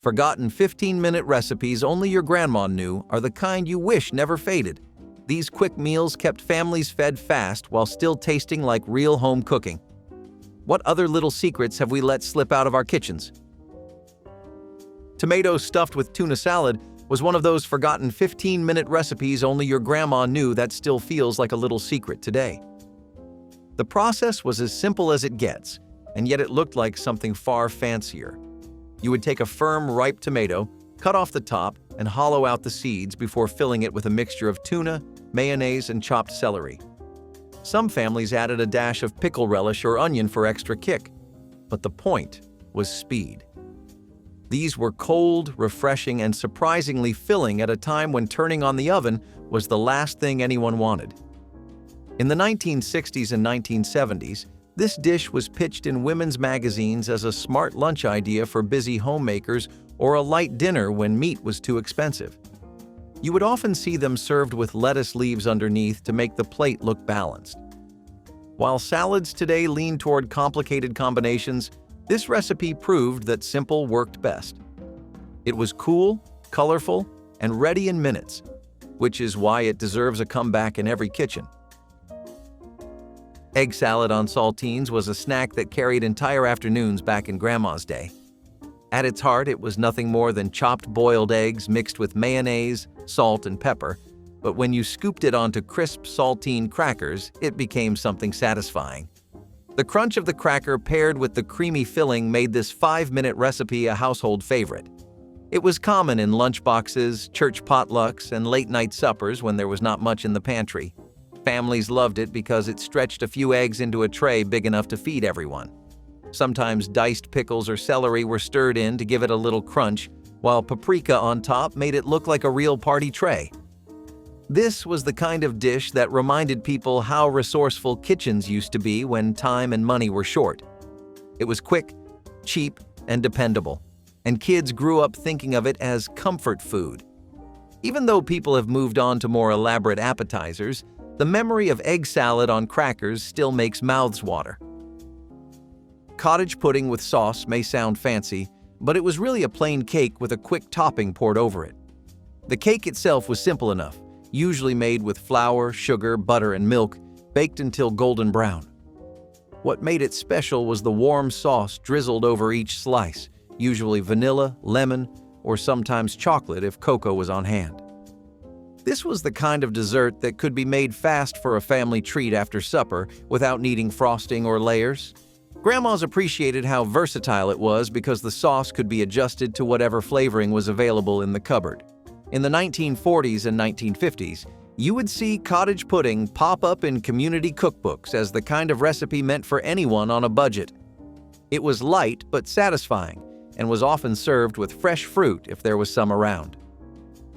Forgotten 15-minute recipes only your grandma knew are the kind you wish never faded. These quick meals kept families fed fast while still tasting like real home cooking. What other little secrets have we let slip out of our kitchens? Tomatoes stuffed with tuna salad was one of those forgotten 15-minute recipes only your grandma knew that still feels like a little secret today. The process was as simple as it gets, and yet it looked like something far fancier. You would take a firm, ripe tomato, cut off the top, and hollow out the seeds before filling it with a mixture of tuna, mayonnaise, and chopped celery. Some families added a dash of pickle relish or onion for extra kick, but the point was speed. These were cold, refreshing, and surprisingly filling at a time when turning on the oven was the last thing anyone wanted. In the 1960s and 1970s, this dish was pitched in women's magazines as a smart lunch idea for busy homemakers or a light dinner when meat was too expensive. You would often see them served with lettuce leaves underneath to make the plate look balanced. While salads today lean toward complicated combinations, this recipe proved that simple worked best. It was cool, colorful, and ready in minutes, which is why it deserves a comeback in every kitchen. Egg salad on saltines was a snack that carried entire afternoons back in Grandma's day. At its heart, it was nothing more than chopped boiled eggs mixed with mayonnaise, salt, and pepper, but when you scooped it onto crisp saltine crackers, it became something satisfying. The crunch of the cracker paired with the creamy filling made this 5-minute recipe a household favorite. It was common in lunchboxes, church potlucks, and late-night suppers when there was not much in the pantry. Families loved it because it stretched a few eggs into a tray big enough to feed everyone. Sometimes diced pickles or celery were stirred in to give it a little crunch, while paprika on top made it look like a real party tray. This was the kind of dish that reminded people how resourceful kitchens used to be when time and money were short. It was quick, cheap, and dependable, and kids grew up thinking of it as comfort food. Even though people have moved on to more elaborate appetizers, the memory of egg salad on crackers still makes mouths water. Cottage pudding with sauce may sound fancy, but it was really a plain cake with a quick topping poured over it. The cake itself was simple enough, usually made with flour, sugar, butter, and milk, baked until golden brown. What made it special was the warm sauce drizzled over each slice, usually vanilla, lemon, or sometimes chocolate if cocoa was on hand. This was the kind of dessert that could be made fast for a family treat after supper without needing frosting or layers. Grandmas appreciated how versatile it was because the sauce could be adjusted to whatever flavoring was available in the cupboard. In the 1940s and 1950s, you would see cottage pudding pop up in community cookbooks as the kind of recipe meant for anyone on a budget. It was light but satisfying and was often served with fresh fruit if there was some around.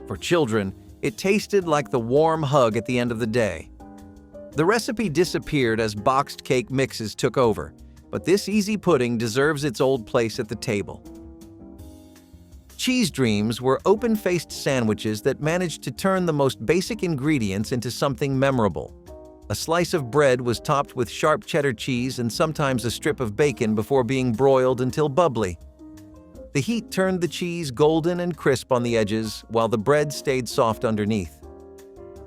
For children, it tasted like the warm hug at the end of the day. The recipe disappeared as boxed cake mixes took over, but this easy pudding deserves its old place at the table. Cheese Dreams were open-faced sandwiches that managed to turn the most basic ingredients into something memorable. A slice of bread was topped with sharp cheddar cheese and sometimes a strip of bacon before being broiled until bubbly. The heat turned the cheese golden and crisp on the edges, while the bread stayed soft underneath.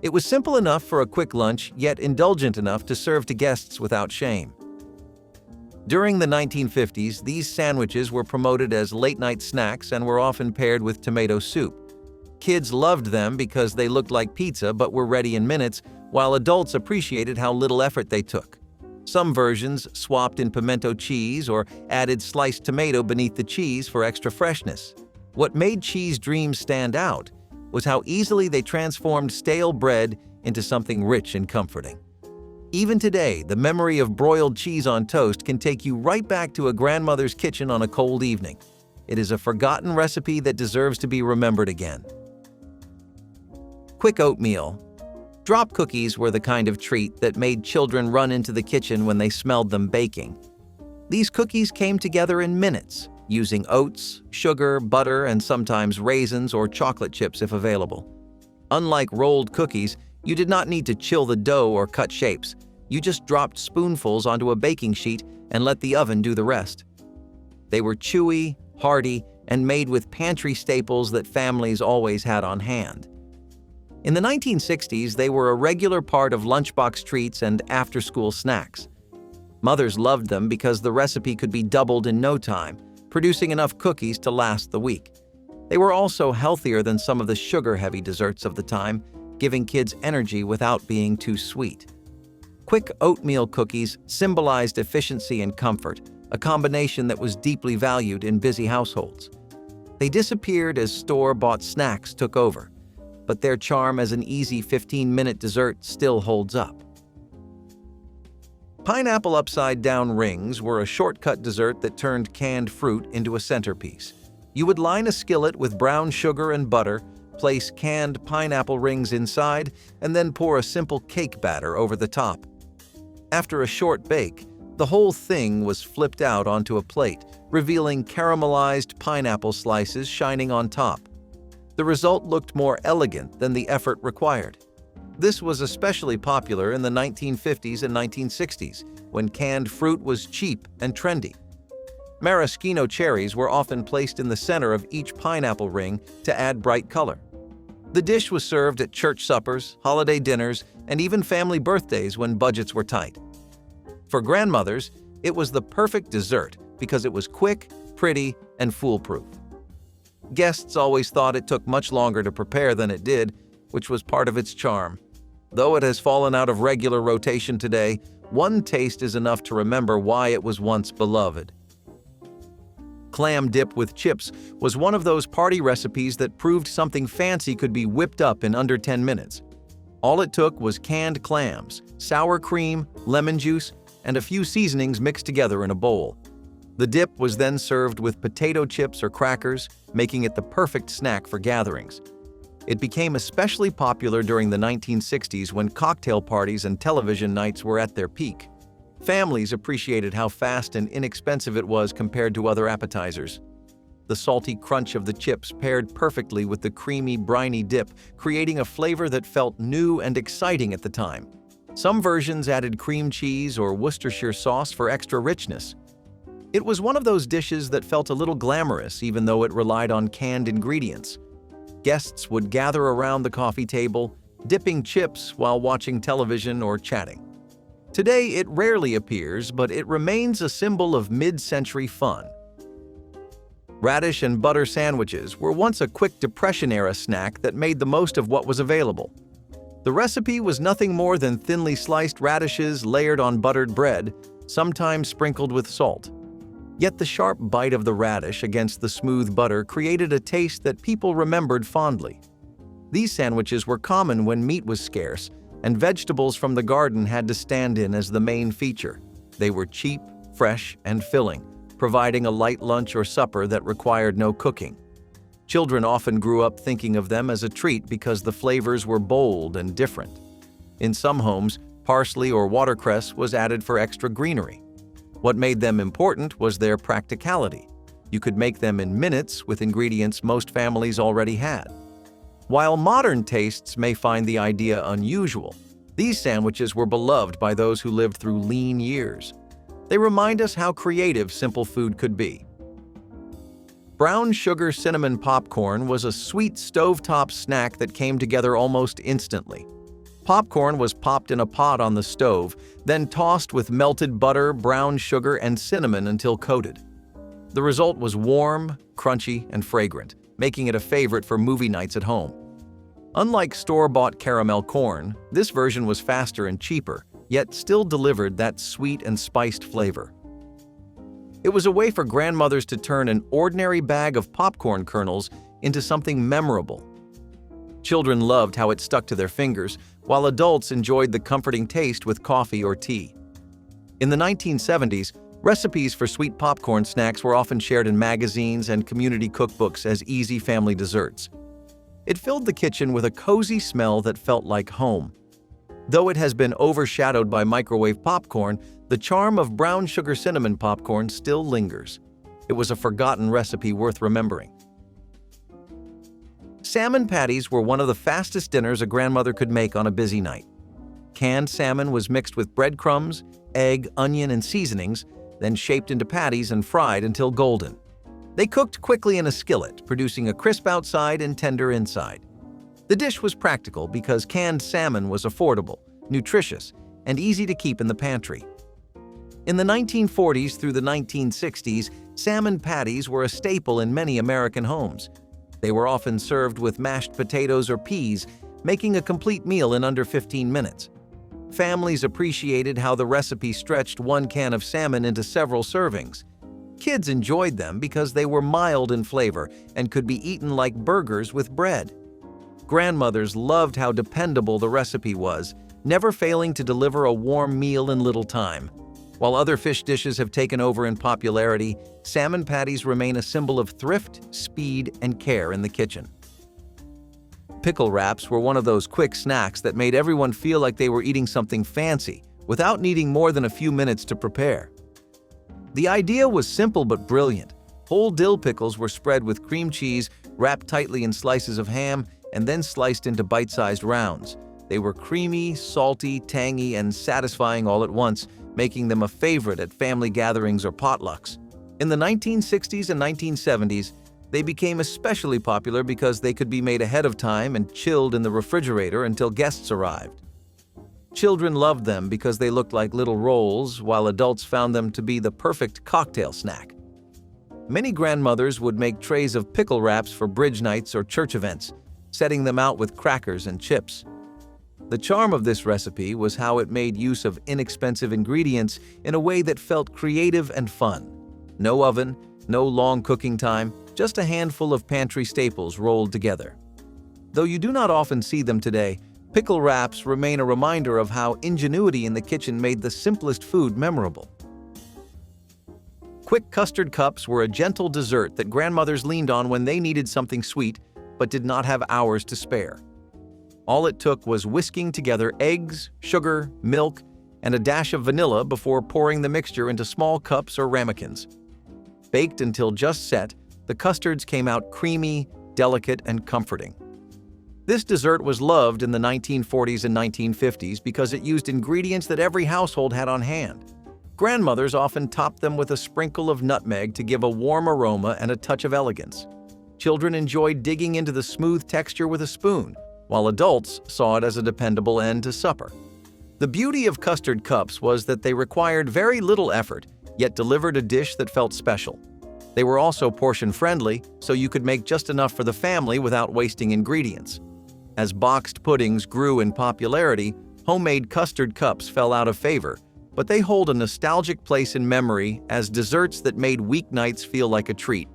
It was simple enough for a quick lunch, yet indulgent enough to serve to guests without shame. During the 1950s, these sandwiches were promoted as late-night snacks and were often paired with tomato soup. Kids loved them because they looked like pizza but were ready in minutes, while adults appreciated how little effort they took. Some versions swapped in pimento cheese or added sliced tomato beneath the cheese for extra freshness. What made Cheese Dreams stand out was how easily they transformed stale bread into something rich and comforting. Even today, the memory of broiled cheese on toast can take you right back to a grandmother's kitchen on a cold evening. It is a forgotten recipe that deserves to be remembered again. Quick oatmeal. Drop cookies were the kind of treat that made children run into the kitchen when they smelled them baking. These cookies came together in minutes, using oats, sugar, butter, and sometimes raisins or chocolate chips if available. Unlike rolled cookies, you did not need to chill the dough or cut shapes. You just dropped spoonfuls onto a baking sheet and let the oven do the rest. They were chewy, hearty, and made with pantry staples that families always had on hand. In the 1960s, they were a regular part of lunchbox treats and after-school snacks. Mothers loved them because the recipe could be doubled in no time, producing enough cookies to last the week. They were also healthier than some of the sugar-heavy desserts of the time, giving kids energy without being too sweet. Quick oatmeal cookies symbolized efficiency and comfort, a combination that was deeply valued in busy households. They disappeared as store-bought snacks took over, but their charm as an easy 15-minute dessert still holds up. Pineapple upside-down rings were a shortcut dessert that turned canned fruit into a centerpiece. You would line a skillet with brown sugar and butter, place canned pineapple rings inside, and then pour a simple cake batter over the top. After a short bake, the whole thing was flipped out onto a plate, revealing caramelized pineapple slices shining on top. The result looked more elegant than the effort required. This was especially popular in the 1950s and 1960s, when canned fruit was cheap and trendy. Maraschino cherries were often placed in the center of each pineapple ring to add bright color. The dish was served at church suppers, holiday dinners, and even family birthdays when budgets were tight. For grandmothers, it was the perfect dessert because it was quick, pretty, and foolproof. Guests always thought it took much longer to prepare than it did, which was part of its charm. Though it has fallen out of regular rotation today, one taste is enough to remember why it was once beloved. Clam dip with chips was one of those party recipes that proved something fancy could be whipped up in under 10 minutes. All it took was canned clams, sour cream, lemon juice, and a few seasonings mixed together in a bowl. The dip was then served with potato chips or crackers, making it the perfect snack for gatherings. It became especially popular during the 1960s when cocktail parties and television nights were at their peak. Families appreciated how fast and inexpensive it was compared to other appetizers. The salty crunch of the chips paired perfectly with the creamy, briny dip, creating a flavor that felt new and exciting at the time. Some versions added cream cheese or Worcestershire sauce for extra richness. It was one of those dishes that felt a little glamorous even though it relied on canned ingredients. Guests would gather around the coffee table, dipping chips while watching television or chatting. Today, it rarely appears, but it remains a symbol of mid-century fun. Radish and butter sandwiches were once a quick Depression-era snack that made the most of what was available. The recipe was nothing more than thinly sliced radishes layered on buttered bread, sometimes sprinkled with salt. Yet the sharp bite of the radish against the smooth butter created a taste that people remembered fondly. These sandwiches were common when meat was scarce, and vegetables from the garden had to stand in as the main feature. They were cheap, fresh, and filling, providing a light lunch or supper that required no cooking. Children often grew up thinking of them as a treat because the flavors were bold and different. In some homes, parsley or watercress was added for extra greenery. What made them important was their practicality. You could make them in minutes with ingredients most families already had. While modern tastes may find the idea unusual, these sandwiches were beloved by those who lived through lean years. They remind us how creative simple food could be. Brown sugar cinnamon popcorn was a sweet stovetop snack that came together almost instantly. Popcorn was popped in a pot on the stove, then tossed with melted butter, brown sugar, and cinnamon until coated. The result was warm, crunchy, and fragrant, making it a favorite for movie nights at home. Unlike store-bought caramel corn, this version was faster and cheaper, yet still delivered that sweet and spiced flavor. It was a way for grandmothers to turn an ordinary bag of popcorn kernels into something memorable. Children loved how it stuck to their fingers, while adults enjoyed the comforting taste with coffee or tea. In the 1970s, recipes for sweet popcorn snacks were often shared in magazines and community cookbooks as easy family desserts. It filled the kitchen with a cozy smell that felt like home. Though it has been overshadowed by microwave popcorn, the charm of brown sugar cinnamon popcorn still lingers. It was a forgotten recipe worth remembering. Salmon patties were one of the fastest dinners a grandmother could make on a busy night. Canned salmon was mixed with breadcrumbs, egg, onion, and seasonings, then shaped into patties and fried until golden. They cooked quickly in a skillet, producing a crisp outside and tender inside. The dish was practical because canned salmon was affordable, nutritious, and easy to keep in the pantry. In the 1940s through the 1960s, salmon patties were a staple in many American homes. They were often served with mashed potatoes or peas, making a complete meal in under 15 minutes. Families appreciated how the recipe stretched one can of salmon into several servings. Kids enjoyed them because they were mild in flavor and could be eaten like burgers with bread. Grandmothers loved how dependable the recipe was, never failing to deliver a warm meal in little time. While other fish dishes have taken over in popularity, salmon patties remain a symbol of thrift, speed, and care in the kitchen. Pickle wraps were one of those quick snacks that made everyone feel like they were eating something fancy, without needing more than a few minutes to prepare. The idea was simple but brilliant. Whole dill pickles were spread with cream cheese, wrapped tightly in slices of ham, and then sliced into bite-sized rounds. They were creamy, salty, tangy, and satisfying all at once, making them a favorite at family gatherings or potlucks. In the 1960s and 1970s, they became especially popular because they could be made ahead of time and chilled in the refrigerator until guests arrived. Children loved them because they looked like little rolls, while adults found them to be the perfect cocktail snack. Many grandmothers would make trays of pickle wraps for bridge nights or church events, setting them out with crackers and chips. The charm of this recipe was how it made use of inexpensive ingredients in a way that felt creative and fun. No oven, no long cooking time, just a handful of pantry staples rolled together. Though you do not often see them today, pickle wraps remain a reminder of how ingenuity in the kitchen made the simplest food memorable. Quick custard cups were a gentle dessert that grandmothers leaned on when they needed something sweet but did not have hours to spare. All it took was whisking together eggs, sugar, milk, and a dash of vanilla before pouring the mixture into small cups or ramekins. Baked until just set, the custards came out creamy, delicate, and comforting. This dessert was loved in the 1940s and 1950s because it used ingredients that every household had on hand. Grandmothers often topped them with a sprinkle of nutmeg to give a warm aroma and a touch of elegance. Children enjoyed digging into the smooth texture with a spoon, while adults saw it as a dependable end to supper. The beauty of custard cups was that they required very little effort, yet delivered a dish that felt special. They were also portion-friendly, so you could make just enough for the family without wasting ingredients. As boxed puddings grew in popularity, homemade custard cups fell out of favor, but they hold a nostalgic place in memory as desserts that made weeknights feel like a treat.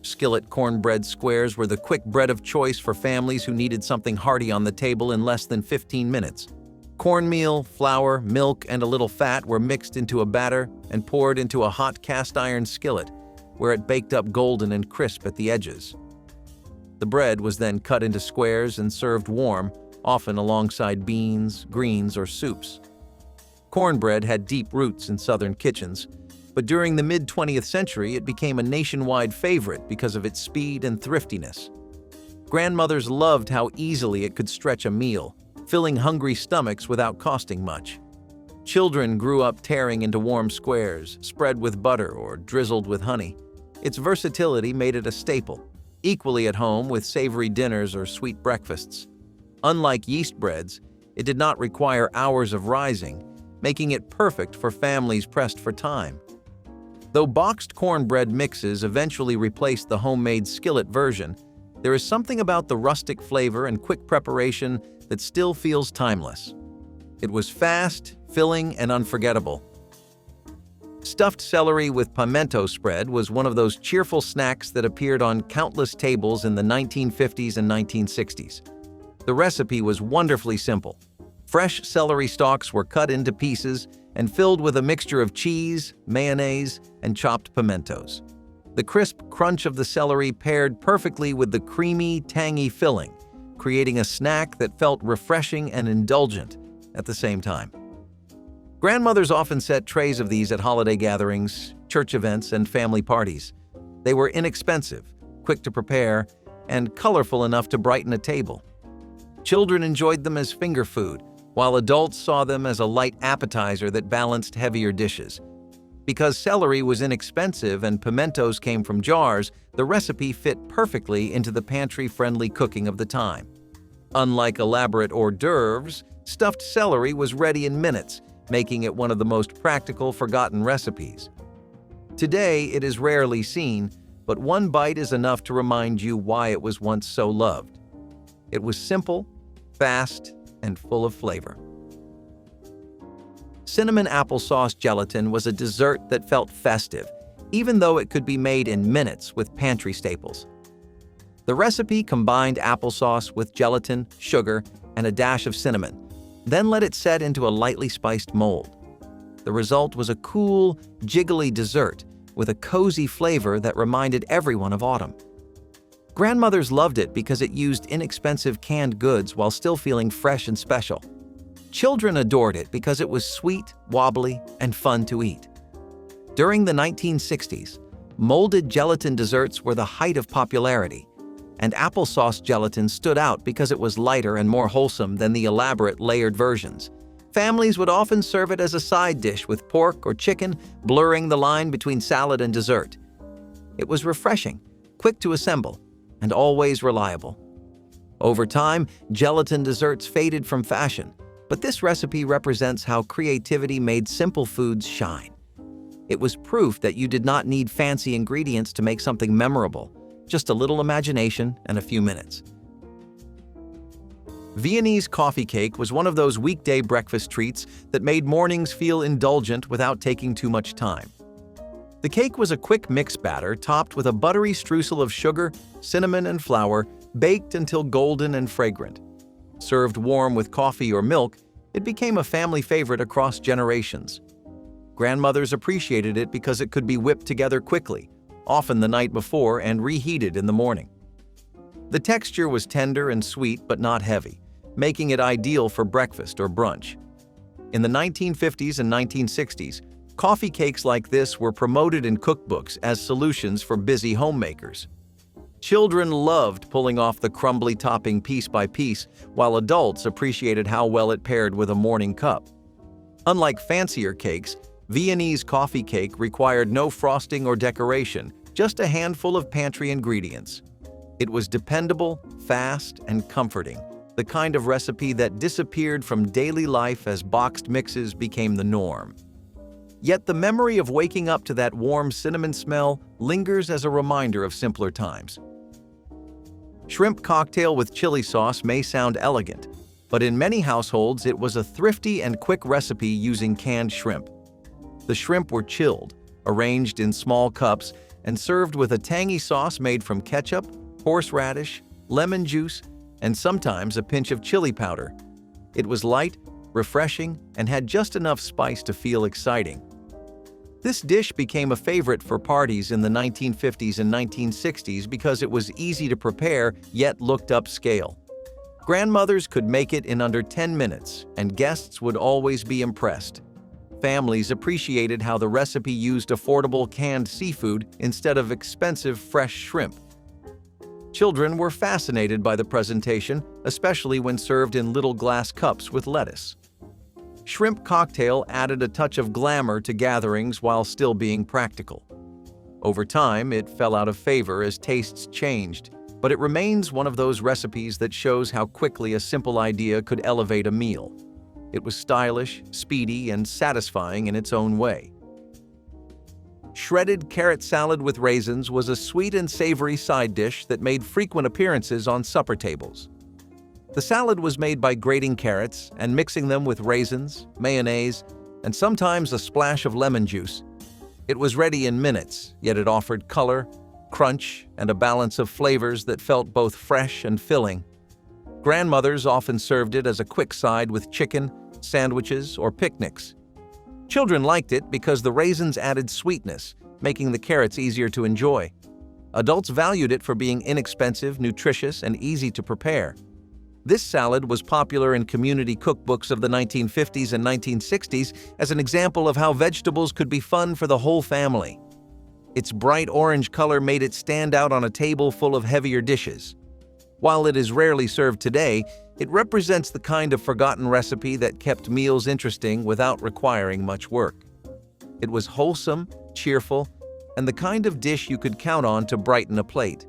Skillet cornbread squares were the quick bread of choice for families who needed something hearty on the table in less than 15 minutes. Cornmeal, flour, milk, and a little fat were mixed into a batter and poured into a hot cast-iron skillet, where it baked up golden and crisp at the edges. The bread was then cut into squares and served warm, often alongside beans, greens, or soups. Cornbread had deep roots in Southern kitchens, but during the mid-20th century it became a nationwide favorite because of its speed and thriftiness. Grandmothers loved how easily it could stretch a meal, filling hungry stomachs without costing much. Children grew up tearing into warm squares, spread with butter or drizzled with honey. Its versatility made it a staple, equally at home with savory dinners or sweet breakfasts. Unlike yeast breads, it did not require hours of rising, making it perfect for families pressed for time. Though boxed cornbread mixes eventually replaced the homemade skillet version, there is something about the rustic flavor and quick preparation that still feels timeless. It was fast, filling, and unforgettable. Stuffed celery with pimento spread was one of those cheerful snacks that appeared on countless tables in the 1950s and 1960s. The recipe was wonderfully simple. Fresh celery stalks were cut into pieces and filled with a mixture of cheese, mayonnaise, and chopped pimentos. The crisp crunch of the celery paired perfectly with the creamy, tangy filling, creating a snack that felt refreshing and indulgent at the same time. Grandmothers often set trays of these at holiday gatherings, church events, and family parties. They were inexpensive, quick to prepare, and colorful enough to brighten a table. Children enjoyed them as finger food, while adults saw them as a light appetizer that balanced heavier dishes. Because celery was inexpensive and pimentos came from jars, the recipe fit perfectly into the pantry-friendly cooking of the time. Unlike elaborate hors d'oeuvres, stuffed celery was ready in minutes, making it one of the most practical forgotten recipes. Today, it is rarely seen, but one bite is enough to remind you why it was once so loved. It was simple, fast, and full of flavor. Cinnamon applesauce gelatin was a dessert that felt festive, even though it could be made in minutes with pantry staples. The recipe combined applesauce with gelatin, sugar, and a dash of cinnamon, then let it set into a lightly spiced mold. The result was a cool, jiggly dessert with a cozy flavor that reminded everyone of autumn. Grandmothers loved it because it used inexpensive canned goods while still feeling fresh and special. Children adored it because it was sweet, wobbly, and fun to eat. During the 1960s, molded gelatin desserts were the height of popularity, and applesauce gelatin stood out because it was lighter and more wholesome than the elaborate layered versions. Families would often serve it as a side dish with pork or chicken, blurring the line between salad and dessert. It was refreshing, quick to assemble, and always reliable. Over time, gelatin desserts faded from fashion, but this recipe represents how creativity made simple foods shine. It was proof that you did not need fancy ingredients to make something memorable, just a little imagination and a few minutes. Viennese coffee cake was one of those weekday breakfast treats that made mornings feel indulgent without taking too much time. The cake was a quick mix batter topped with a buttery streusel of sugar, cinnamon, and flour, baked until golden and fragrant. Served warm with coffee or milk, it became a family favorite across generations. Grandmothers appreciated it because it could be whipped together quickly, often the night before, and reheated in the morning. The texture was tender and sweet but not heavy, making it ideal for breakfast or brunch. In the 1950s and 1960s, coffee cakes like this were promoted in cookbooks as solutions for busy homemakers. Children loved pulling off the crumbly topping piece by piece, while adults appreciated how well it paired with a morning cup. Unlike fancier cakes, Viennese coffee cake required no frosting or decoration, just a handful of pantry ingredients. It was dependable, fast, and comforting, the kind of recipe that disappeared from daily life as boxed mixes became the norm. Yet the memory of waking up to that warm cinnamon smell lingers as a reminder of simpler times. Shrimp cocktail with chili sauce may sound elegant, but in many households it was a thrifty and quick recipe using canned shrimp. The shrimp were chilled, arranged in small cups, and served with a tangy sauce made from ketchup, horseradish, lemon juice, and sometimes a pinch of chili powder. It was light, refreshing, and had just enough spice to feel exciting. This dish became a favorite for parties in the 1950s and 1960s because it was easy to prepare yet looked upscale. Grandmothers could make it in under 10 minutes, and guests would always be impressed. Families appreciated how the recipe used affordable canned seafood instead of expensive fresh shrimp. Children were fascinated by the presentation, especially when served in little glass cups with lettuce. Shrimp cocktail added a touch of glamour to gatherings while still being practical. Over time, it fell out of favor as tastes changed, but it remains one of those recipes that shows how quickly a simple idea could elevate a meal. It was stylish, speedy, and satisfying in its own way. Shredded carrot salad with raisins was a sweet and savory side dish that made frequent appearances on supper tables. The salad was made by grating carrots and mixing them with raisins, mayonnaise, and sometimes a splash of lemon juice. It was ready in minutes, yet it offered color, crunch, and a balance of flavors that felt both fresh and filling. Grandmothers often served it as a quick side with chicken, sandwiches, or picnics. Children liked it because the raisins added sweetness, making the carrots easier to enjoy. Adults valued it for being inexpensive, nutritious, and easy to prepare. This salad was popular in community cookbooks of the 1950s and 1960s as an example of how vegetables could be fun for the whole family. Its bright orange color made it stand out on a table full of heavier dishes. While it is rarely served today, it represents the kind of forgotten recipe that kept meals interesting without requiring much work. It was wholesome, cheerful, and the kind of dish you could count on to brighten a plate.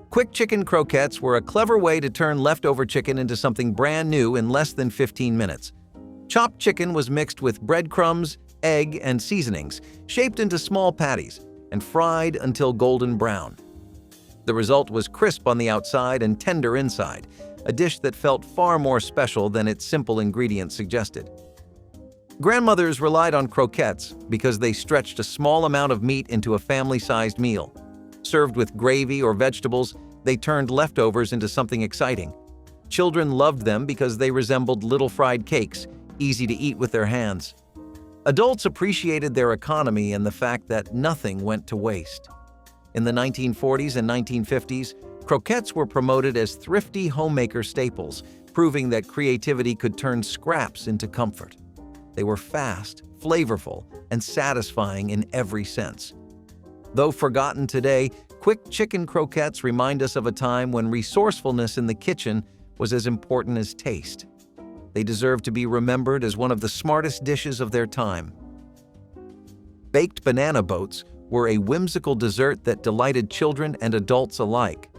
Quick chicken croquettes were a clever way to turn leftover chicken into something brand new in less than 15 minutes. Chopped chicken was mixed with breadcrumbs, egg, and seasonings, shaped into small patties, and fried until golden brown. The result was crisp on the outside and tender inside, a dish that felt far more special than its simple ingredients suggested. Grandmothers relied on croquettes because they stretched a small amount of meat into a family-sized meal. Served with gravy or vegetables, they turned leftovers into something exciting. Children loved them because they resembled little fried cakes, easy to eat with their hands. Adults appreciated their economy and the fact that nothing went to waste. In the 1940s and 1950s, croquettes were promoted as thrifty homemaker staples, proving that creativity could turn scraps into comfort. They were fast, flavorful, and satisfying in every sense. Though forgotten today, quick chicken croquettes remind us of a time when resourcefulness in the kitchen was as important as taste. They deserve to be remembered as one of the smartest dishes of their time. Baked banana boats were a whimsical dessert that delighted children and adults alike.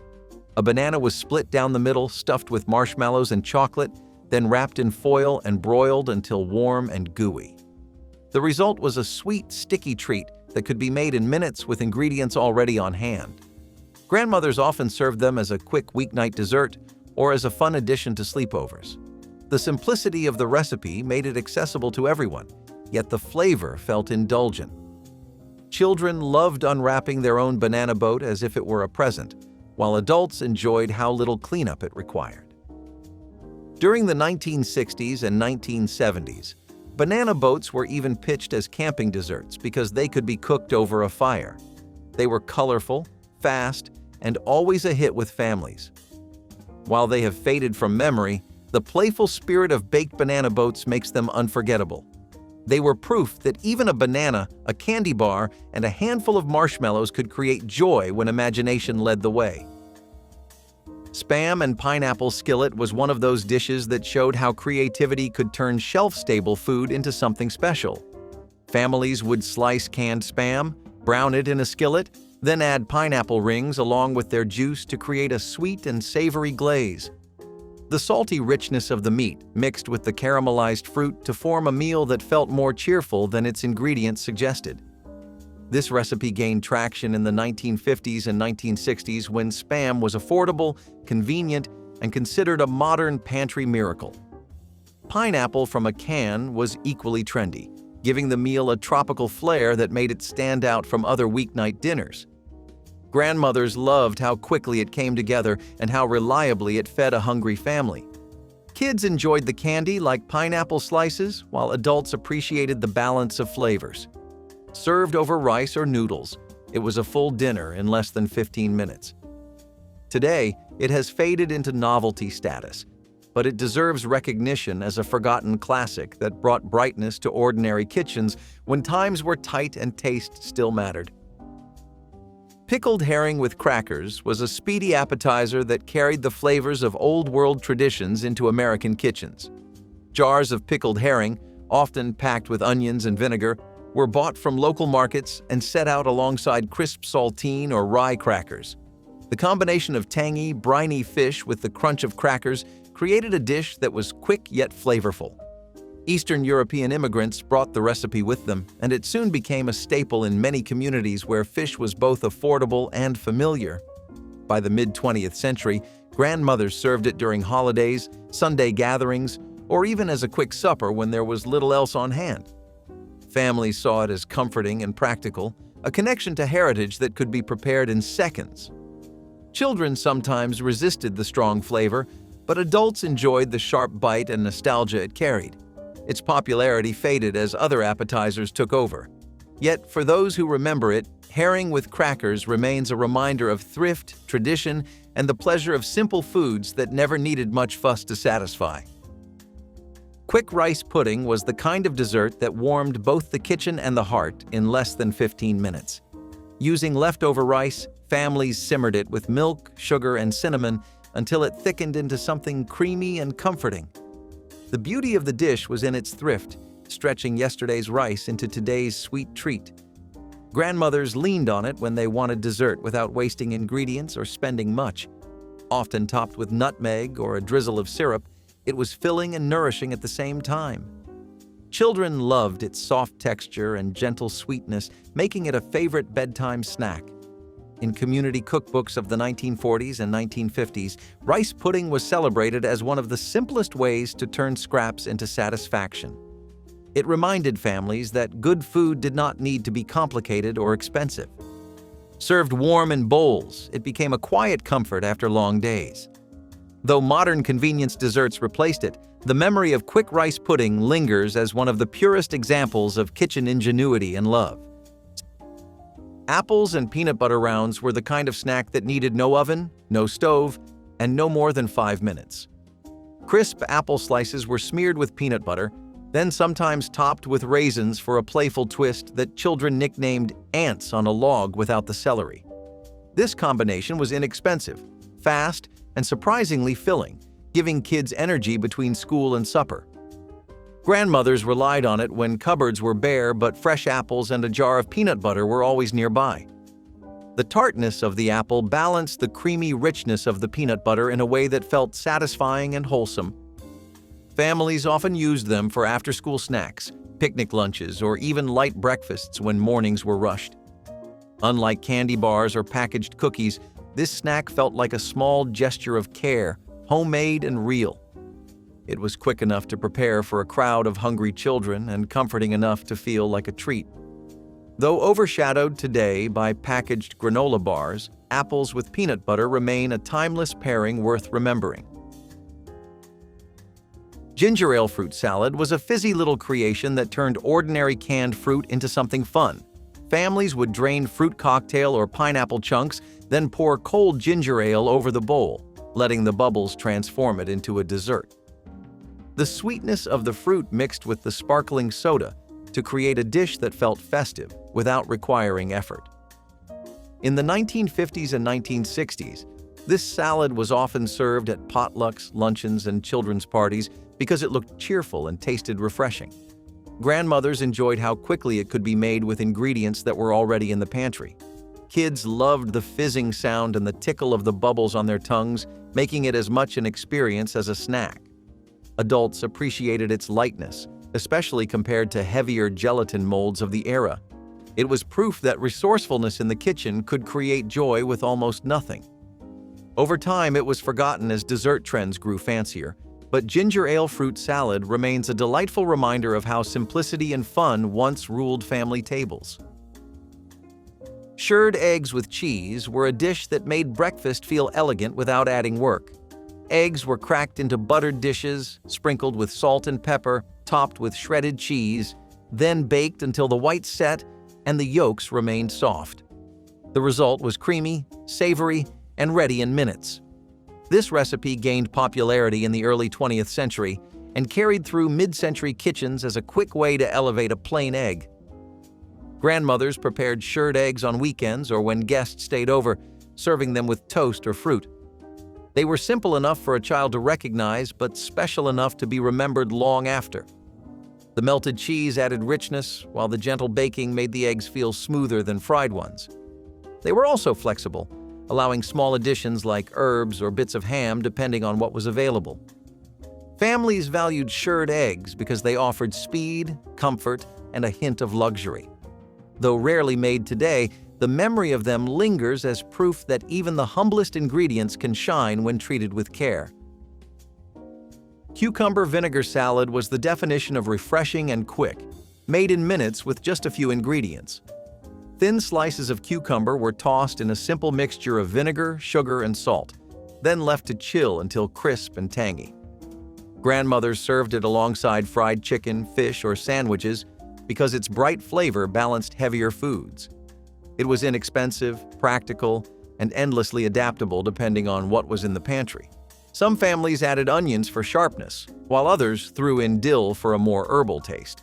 A banana was split down the middle, stuffed with marshmallows and chocolate, then wrapped in foil and broiled until warm and gooey. The result was a sweet, sticky treat that could be made in minutes with ingredients already on hand. Grandmothers often served them as a quick weeknight dessert or as a fun addition to sleepovers. The simplicity of the recipe made it accessible to everyone, yet the flavor felt indulgent. Children loved unwrapping their own banana boat as if it were a present, while adults enjoyed how little cleanup it required. During the 1960s and 1970s, banana boats were even pitched as camping desserts because they could be cooked over a fire. They were colorful, fast, and always a hit with families. While they have faded from memory, the playful spirit of baked banana boats makes them unforgettable. They were proof that even a banana, a candy bar, and a handful of marshmallows could create joy when imagination led the way. Spam and pineapple skillet was one of those dishes that showed how creativity could turn shelf-stable food into something special. Families would slice canned spam, brown it in a skillet, then add pineapple rings along with their juice to create a sweet and savory glaze. The salty richness of the meat mixed with the caramelized fruit to form a meal that felt more cheerful than its ingredients suggested. This recipe gained traction in the 1950s and 1960s when Spam was affordable, convenient, and considered a modern pantry miracle. Pineapple from a can was equally trendy, giving the meal a tropical flair that made it stand out from other weeknight dinners. Grandmothers loved how quickly it came together and how reliably it fed a hungry family. Kids enjoyed the candy like pineapple slices, while adults appreciated the balance of flavors. Served over rice or noodles, it was a full dinner in less than 15 minutes. Today, it has faded into novelty status, but it deserves recognition as a forgotten classic that brought brightness to ordinary kitchens when times were tight and taste still mattered. Pickled herring with crackers was a speedy appetizer that carried the flavors of old-world traditions into American kitchens. Jars of pickled herring, often packed with onions and vinegar, were bought from local markets and set out alongside crisp saltine or rye crackers. The combination of tangy, briny fish with the crunch of crackers created a dish that was quick yet flavorful. Eastern European immigrants brought the recipe with them, and it soon became a staple in many communities where fish was both affordable and familiar. By the mid-20th century, grandmothers served it during holidays, Sunday gatherings, or even as a quick supper when there was little else on hand. Families saw it as comforting and practical, a connection to heritage that could be prepared in seconds. Children sometimes resisted the strong flavor, but adults enjoyed the sharp bite and nostalgia it carried. Its popularity faded as other appetizers took over. Yet, for those who remember it, herring with crackers remains a reminder of thrift, tradition, and the pleasure of simple foods that never needed much fuss to satisfy. Quick rice pudding was the kind of dessert that warmed both the kitchen and the heart in less than 15 minutes. Using leftover rice, families simmered it with milk, sugar, and cinnamon until it thickened into something creamy and comforting. The beauty of the dish was in its thrift, stretching yesterday's rice into today's sweet treat. Grandmothers leaned on it when they wanted dessert without wasting ingredients or spending much. Often topped with nutmeg or a drizzle of syrup, it was filling and nourishing at the same time. Children loved its soft texture and gentle sweetness, making it a favorite bedtime snack. In community cookbooks of the 1940s and 1950s, rice pudding was celebrated as one of the simplest ways to turn scraps into satisfaction. It reminded families that good food did not need to be complicated or expensive. Served warm in bowls, it became a quiet comfort after long days. Though modern convenience desserts replaced it, the memory of quick rice pudding lingers as one of the purest examples of kitchen ingenuity and love. Apples and peanut butter rounds were the kind of snack that needed no oven, no stove, and no more than 5 minutes. Crisp apple slices were smeared with peanut butter, then sometimes topped with raisins for a playful twist that children nicknamed ants on a log without the celery. This combination was inexpensive, fast, and surprisingly filling, giving kids energy between school and supper. Grandmothers relied on it when cupboards were bare, but fresh apples and a jar of peanut butter were always nearby. The tartness of the apple balanced the creamy richness of the peanut butter in a way that felt satisfying and wholesome. Families often used them for after-school snacks, picnic lunches, or even light breakfasts when mornings were rushed. Unlike candy bars or packaged cookies, this snack felt like a small gesture of care, homemade and real. It was quick enough to prepare for a crowd of hungry children and comforting enough to feel like a treat. Though overshadowed today by packaged granola bars, apples with peanut butter remain a timeless pairing worth remembering. Ginger ale fruit salad was a fizzy little creation that turned ordinary canned fruit into something fun. Families would drain fruit cocktail or pineapple chunks, then pour cold ginger ale over the bowl, letting the bubbles transform it into a dessert. The sweetness of the fruit mixed with the sparkling soda to create a dish that felt festive without requiring effort. In the 1950s and 1960s, this salad was often served at potlucks, luncheons, and children's parties because it looked cheerful and tasted refreshing. Grandmothers enjoyed how quickly it could be made with ingredients that were already in the pantry. Kids loved the fizzing sound and the tickle of the bubbles on their tongues, making it as much an experience as a snack. Adults appreciated its lightness, especially compared to heavier gelatin molds of the era. It was proof that resourcefulness in the kitchen could create joy with almost nothing. Over time, it was forgotten as dessert trends grew fancier, but ginger ale fruit salad remains a delightful reminder of how simplicity and fun once ruled family tables. Shirred eggs with cheese were a dish that made breakfast feel elegant without adding work. Eggs were cracked into buttered dishes, sprinkled with salt and pepper, topped with shredded cheese, then baked until the whites set and the yolks remained soft. The result was creamy, savory, and ready in minutes. This recipe gained popularity in the early 20th century and carried through mid-century kitchens as a quick way to elevate a plain egg. Grandmothers prepared shirred eggs on weekends or when guests stayed over, serving them with toast or fruit. They were simple enough for a child to recognize, but special enough to be remembered long after. The melted cheese added richness, while the gentle baking made the eggs feel smoother than fried ones. They were also flexible, allowing small additions like herbs or bits of ham depending on what was available. Families valued shirred eggs because they offered speed, comfort, and a hint of luxury. Though rarely made today, the memory of them lingers as proof that even the humblest ingredients can shine when treated with care. Cucumber vinegar salad was the definition of refreshing and quick, made in minutes with just a few ingredients. Thin slices of cucumber were tossed in a simple mixture of vinegar, sugar, and salt, then left to chill until crisp and tangy. Grandmothers served it alongside fried chicken, fish, or sandwiches because its bright flavor balanced heavier foods. It was inexpensive, practical, and endlessly adaptable depending on what was in the pantry. Some families added onions for sharpness, while others threw in dill for a more herbal taste.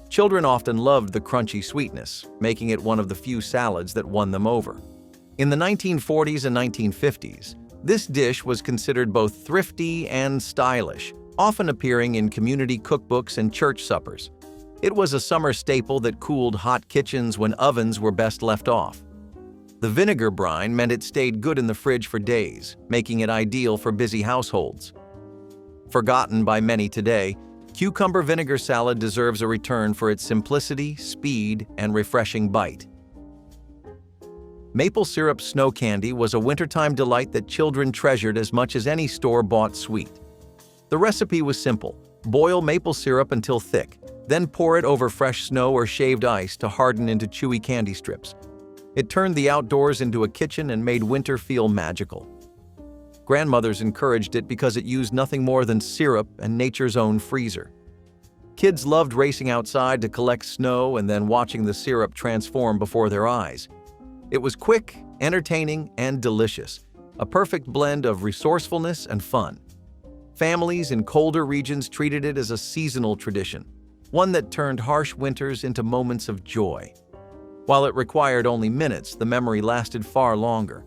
Children often loved the crunchy sweetness, making it one of the few salads that won them over. In the 1940s and 1950s, this dish was considered both thrifty and stylish, often appearing in community cookbooks and church suppers. It was a summer staple that cooled hot kitchens when ovens were best left off. The vinegar brine meant it stayed good in the fridge for days, making it ideal for busy households. Forgotten by many today, cucumber vinegar salad deserves a return for its simplicity, speed, and refreshing bite. Maple syrup snow candy was a wintertime delight that children treasured as much as any store-bought sweet. The recipe was simple. Boil maple syrup until thick, then pour it over fresh snow or shaved ice to harden into chewy candy strips. It turned the outdoors into a kitchen and made winter feel magical. Grandmothers encouraged it because it used nothing more than syrup and nature's own freezer. Kids loved racing outside to collect snow and then watching the syrup transform before their eyes. It was quick, entertaining, and delicious, a perfect blend of resourcefulness and fun. Families in colder regions treated it as a seasonal tradition, one that turned harsh winters into moments of joy. While it required only minutes, the memory lasted far longer.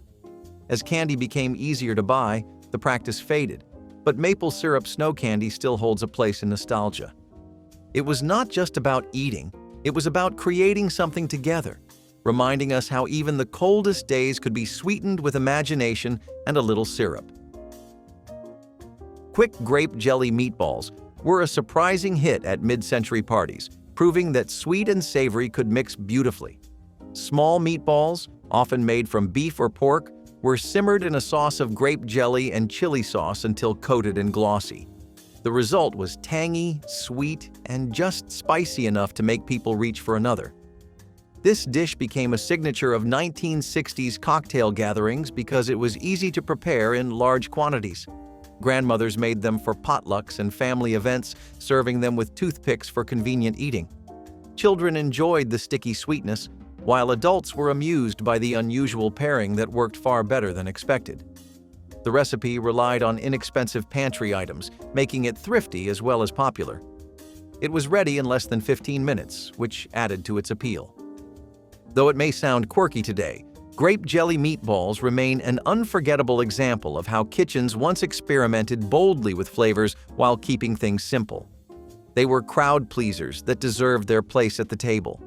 As candy became easier to buy, the practice faded, but maple syrup snow candy still holds a place in nostalgia. It was not just about eating, it was about creating something together, reminding us how even the coldest days could be sweetened with imagination and a little syrup. Quick grape jelly meatballs were a surprising hit at mid-century parties, proving that sweet and savory could mix beautifully. Small meatballs, often made from beef or pork, were simmered in a sauce of grape jelly and chili sauce until coated and glossy. The result was tangy, sweet, and just spicy enough to make people reach for another. This dish became a signature of 1960s cocktail gatherings because it was easy to prepare in large quantities. Grandmothers made them for potlucks and family events, serving them with toothpicks for convenient eating. Children enjoyed the sticky sweetness, while adults were amused by the unusual pairing that worked far better than expected. The recipe relied on inexpensive pantry items, making it thrifty as well as popular. It was ready in less than 15 minutes, which added to its appeal. Though it may sound quirky today, grape jelly meatballs remain an unforgettable example of how kitchens once experimented boldly with flavors while keeping things simple. They were crowd pleasers that deserved their place at the table.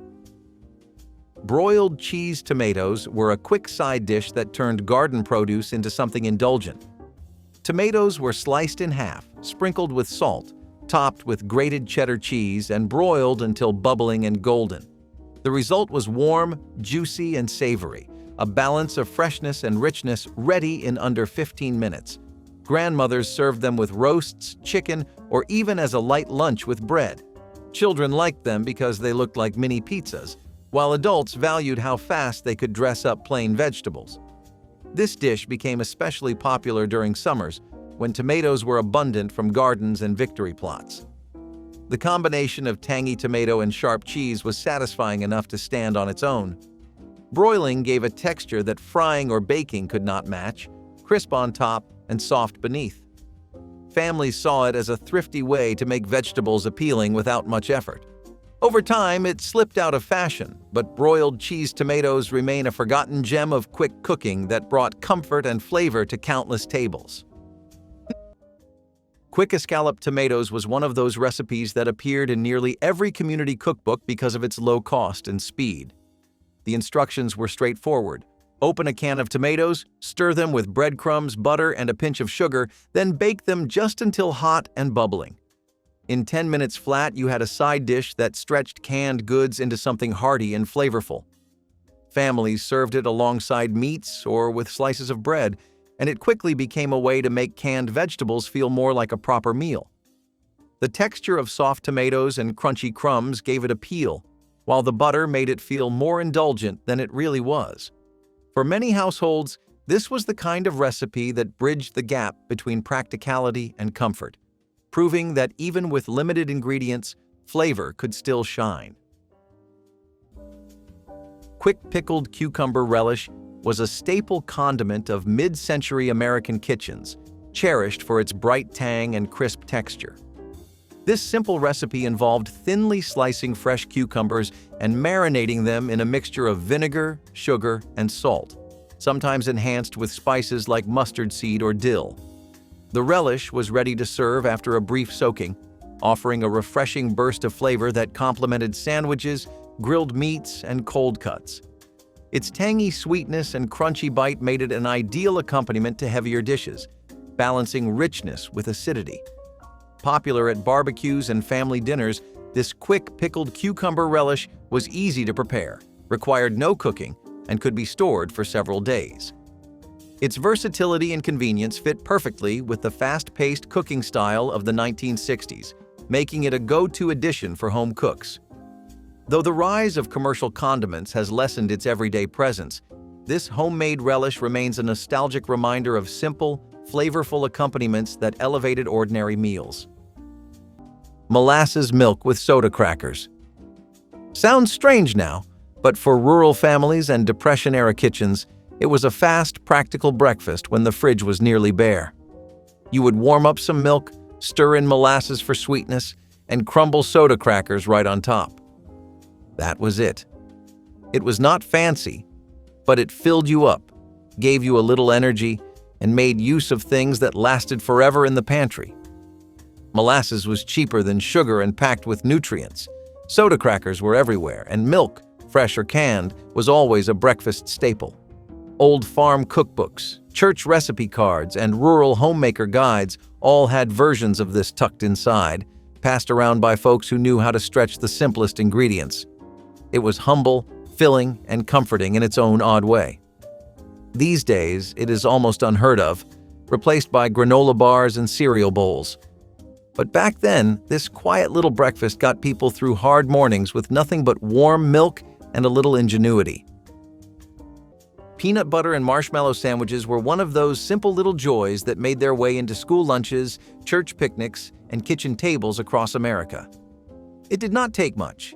Broiled cheese tomatoes were a quick side dish that turned garden produce into something indulgent. Tomatoes were sliced in half, sprinkled with salt, topped with grated cheddar cheese, and broiled until bubbling and golden. The result was warm, juicy, and savory, a balance of freshness and richness ready in under 15 minutes. Grandmothers served them with roasts, chicken, or even as a light lunch with bread. Children liked them because they looked like mini pizzas, while adults valued how fast they could dress up plain vegetables. This dish became especially popular during summers, when tomatoes were abundant from gardens and victory plots. The combination of tangy tomato and sharp cheese was satisfying enough to stand on its own. Broiling gave a texture that frying or baking could not match, crisp on top and soft beneath. Families saw it as a thrifty way to make vegetables appealing without much effort. Over time, it slipped out of fashion, but broiled cheese tomatoes remain a forgotten gem of quick cooking that brought comfort and flavor to countless tables. Quick escalloped tomatoes was one of those recipes that appeared in nearly every community cookbook because of its low cost and speed. The instructions were straightforward. Open a can of tomatoes, stir them with breadcrumbs, butter, and a pinch of sugar, then bake them just until hot and bubbling. In 10 minutes flat, you had a side dish that stretched canned goods into something hearty and flavorful. Families served it alongside meats or with slices of bread, and it quickly became a way to make canned vegetables feel more like a proper meal. The texture of soft tomatoes and crunchy crumbs gave it appeal, while the butter made it feel more indulgent than it really was. For many households, this was the kind of recipe that bridged the gap between practicality and comfort, proving that even with limited ingredients, flavor could still shine. Quick pickled cucumber relish was a staple condiment of mid-century American kitchens, cherished for its bright tang and crisp texture. This simple recipe involved thinly slicing fresh cucumbers and marinating them in a mixture of vinegar, sugar, and salt, sometimes enhanced with spices like mustard seed or dill. The relish was ready to serve after a brief soaking, offering a refreshing burst of flavor that complemented sandwiches, grilled meats, and cold cuts. Its tangy sweetness and crunchy bite made it an ideal accompaniment to heavier dishes, balancing richness with acidity. Popular at barbecues and family dinners, this quick pickled cucumber relish was easy to prepare, required no cooking, and could be stored for several days. Its versatility and convenience fit perfectly with the fast-paced cooking style of the 1960s, making it a go-to addition for home cooks. Though the rise of commercial condiments has lessened its everyday presence, this homemade relish remains a nostalgic reminder of simple, flavorful accompaniments that elevated ordinary meals. Molasses milk with soda crackers. Sounds strange now, but for rural families and Depression-era kitchens, it was a fast, practical breakfast when the fridge was nearly bare. You would warm up some milk, stir in molasses for sweetness, and crumble soda crackers right on top. That was it. It was not fancy, but it filled you up, gave you a little energy, and made use of things that lasted forever in the pantry. Molasses was cheaper than sugar and packed with nutrients. Soda crackers were everywhere, and milk, fresh or canned, was always a breakfast staple. Old farm cookbooks, church recipe cards, and rural homemaker guides all had versions of this tucked inside, passed around by folks who knew how to stretch the simplest ingredients. It was humble, filling, and comforting in its own odd way. These days, it is almost unheard of, replaced by granola bars and cereal bowls. But back then, this quiet little breakfast got people through hard mornings with nothing but warm milk and a little ingenuity. Peanut butter and marshmallow sandwiches were one of those simple little joys that made their way into school lunches, church picnics, and kitchen tables across America. It did not take much.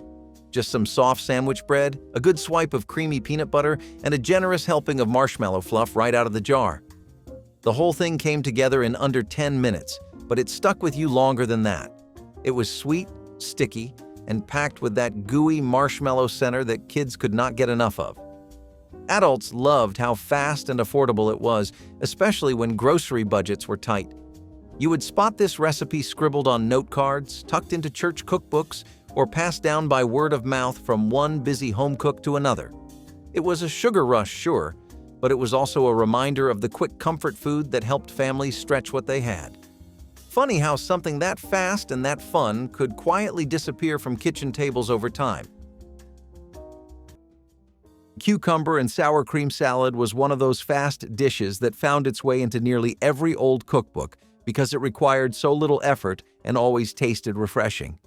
Just some soft sandwich bread, a good swipe of creamy peanut butter, and a generous helping of marshmallow fluff right out of the jar. The whole thing came together in under 10 minutes, but it stuck with you longer than that. It was sweet, sticky, and packed with that gooey marshmallow center that kids could not get enough of. Adults loved how fast and affordable it was, especially when grocery budgets were tight. You would spot this recipe scribbled on note cards, tucked into church cookbooks, or passed down by word of mouth from one busy home cook to another. It was a sugar rush, sure, but it was also a reminder of the quick comfort food that helped families stretch what they had. Funny how something that fast and that fun could quietly disappear from kitchen tables over time. Cucumber and sour cream salad was one of those fast dishes that found its way into nearly every old cookbook because it required so little effort and always tasted refreshing.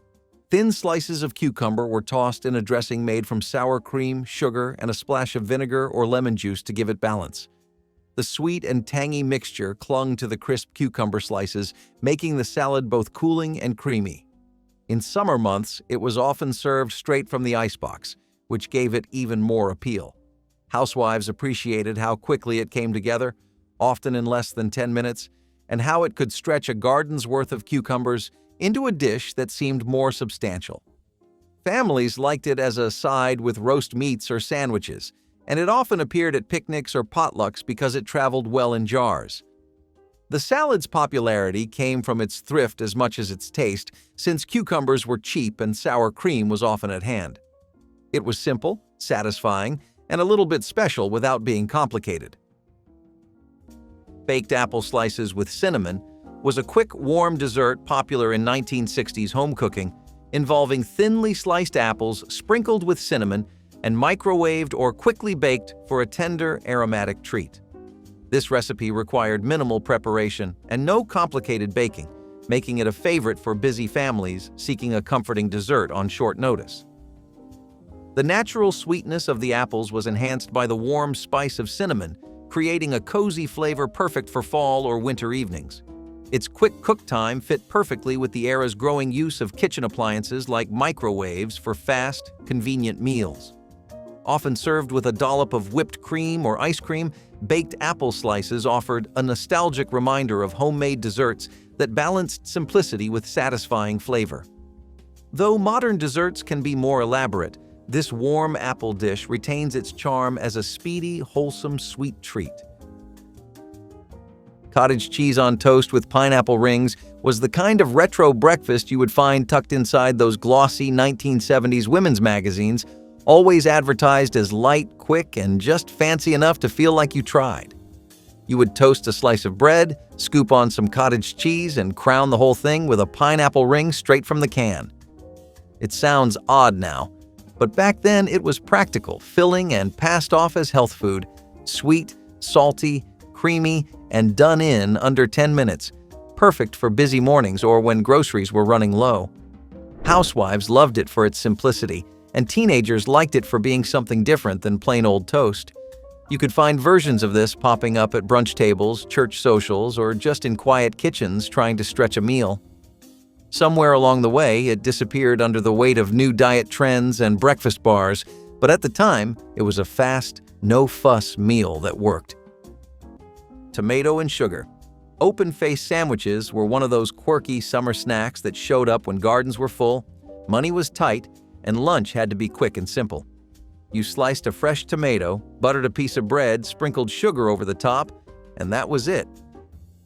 Thin slices of cucumber were tossed in a dressing made from sour cream, sugar, and a splash of vinegar or lemon juice to give it balance. The sweet and tangy mixture clung to the crisp cucumber slices, making the salad both cooling and creamy. In summer months, it was often served straight from the icebox, which gave it even more appeal. Housewives appreciated how quickly it came together, often in less than 10 minutes, and how it could stretch a garden's worth of cucumbers into a dish that seemed more substantial. Families liked it as a side with roast meats or sandwiches, and it often appeared at picnics or potlucks because it traveled well in jars. The salad's popularity came from its thrift as much as its taste, since cucumbers were cheap and sour cream was often at hand. It was simple, satisfying, and a little bit special without being complicated. Baked apple slices with cinnamon was a quick, warm dessert popular in 1960s home cooking, involving thinly sliced apples sprinkled with cinnamon and microwaved or quickly baked for a tender, aromatic treat. This recipe required minimal preparation and no complicated baking, making it a favorite for busy families seeking a comforting dessert on short notice. The natural sweetness of the apples was enhanced by the warm spice of cinnamon, creating a cozy flavor perfect for fall or winter evenings. Its quick cook time fit perfectly with the era's growing use of kitchen appliances like microwaves for fast, convenient meals. Often served with a dollop of whipped cream or ice cream, baked apple slices offered a nostalgic reminder of homemade desserts that balanced simplicity with satisfying flavor. Though modern desserts can be more elaborate, this warm apple dish retains its charm as a speedy, wholesome, sweet treat. Cottage cheese on toast with pineapple rings was the kind of retro breakfast you would find tucked inside those glossy 1970s women's magazines, always advertised as light, quick, and just fancy enough to feel like you tried. You would toast a slice of bread, scoop on some cottage cheese, and crown the whole thing with a pineapple ring straight from the can. It sounds odd now, but back then it was practical, filling, and passed off as health food. Sweet, salty, creamy, and done in under 10 minutes. Perfect for busy mornings or when groceries were running low. Housewives loved it for its simplicity, and teenagers liked it for being something different than plain old toast. You could find versions of this popping up at brunch tables, church socials, or just in quiet kitchens trying to stretch a meal. Somewhere along the way, it disappeared under the weight of new diet trends and breakfast bars, but at the time, it was a fast, no-fuss meal that worked. Tomato and sugar. Open-faced sandwiches were one of those quirky summer snacks that showed up when gardens were full, money was tight, and lunch had to be quick and simple. You sliced a fresh tomato, buttered a piece of bread, sprinkled sugar over the top, and that was it.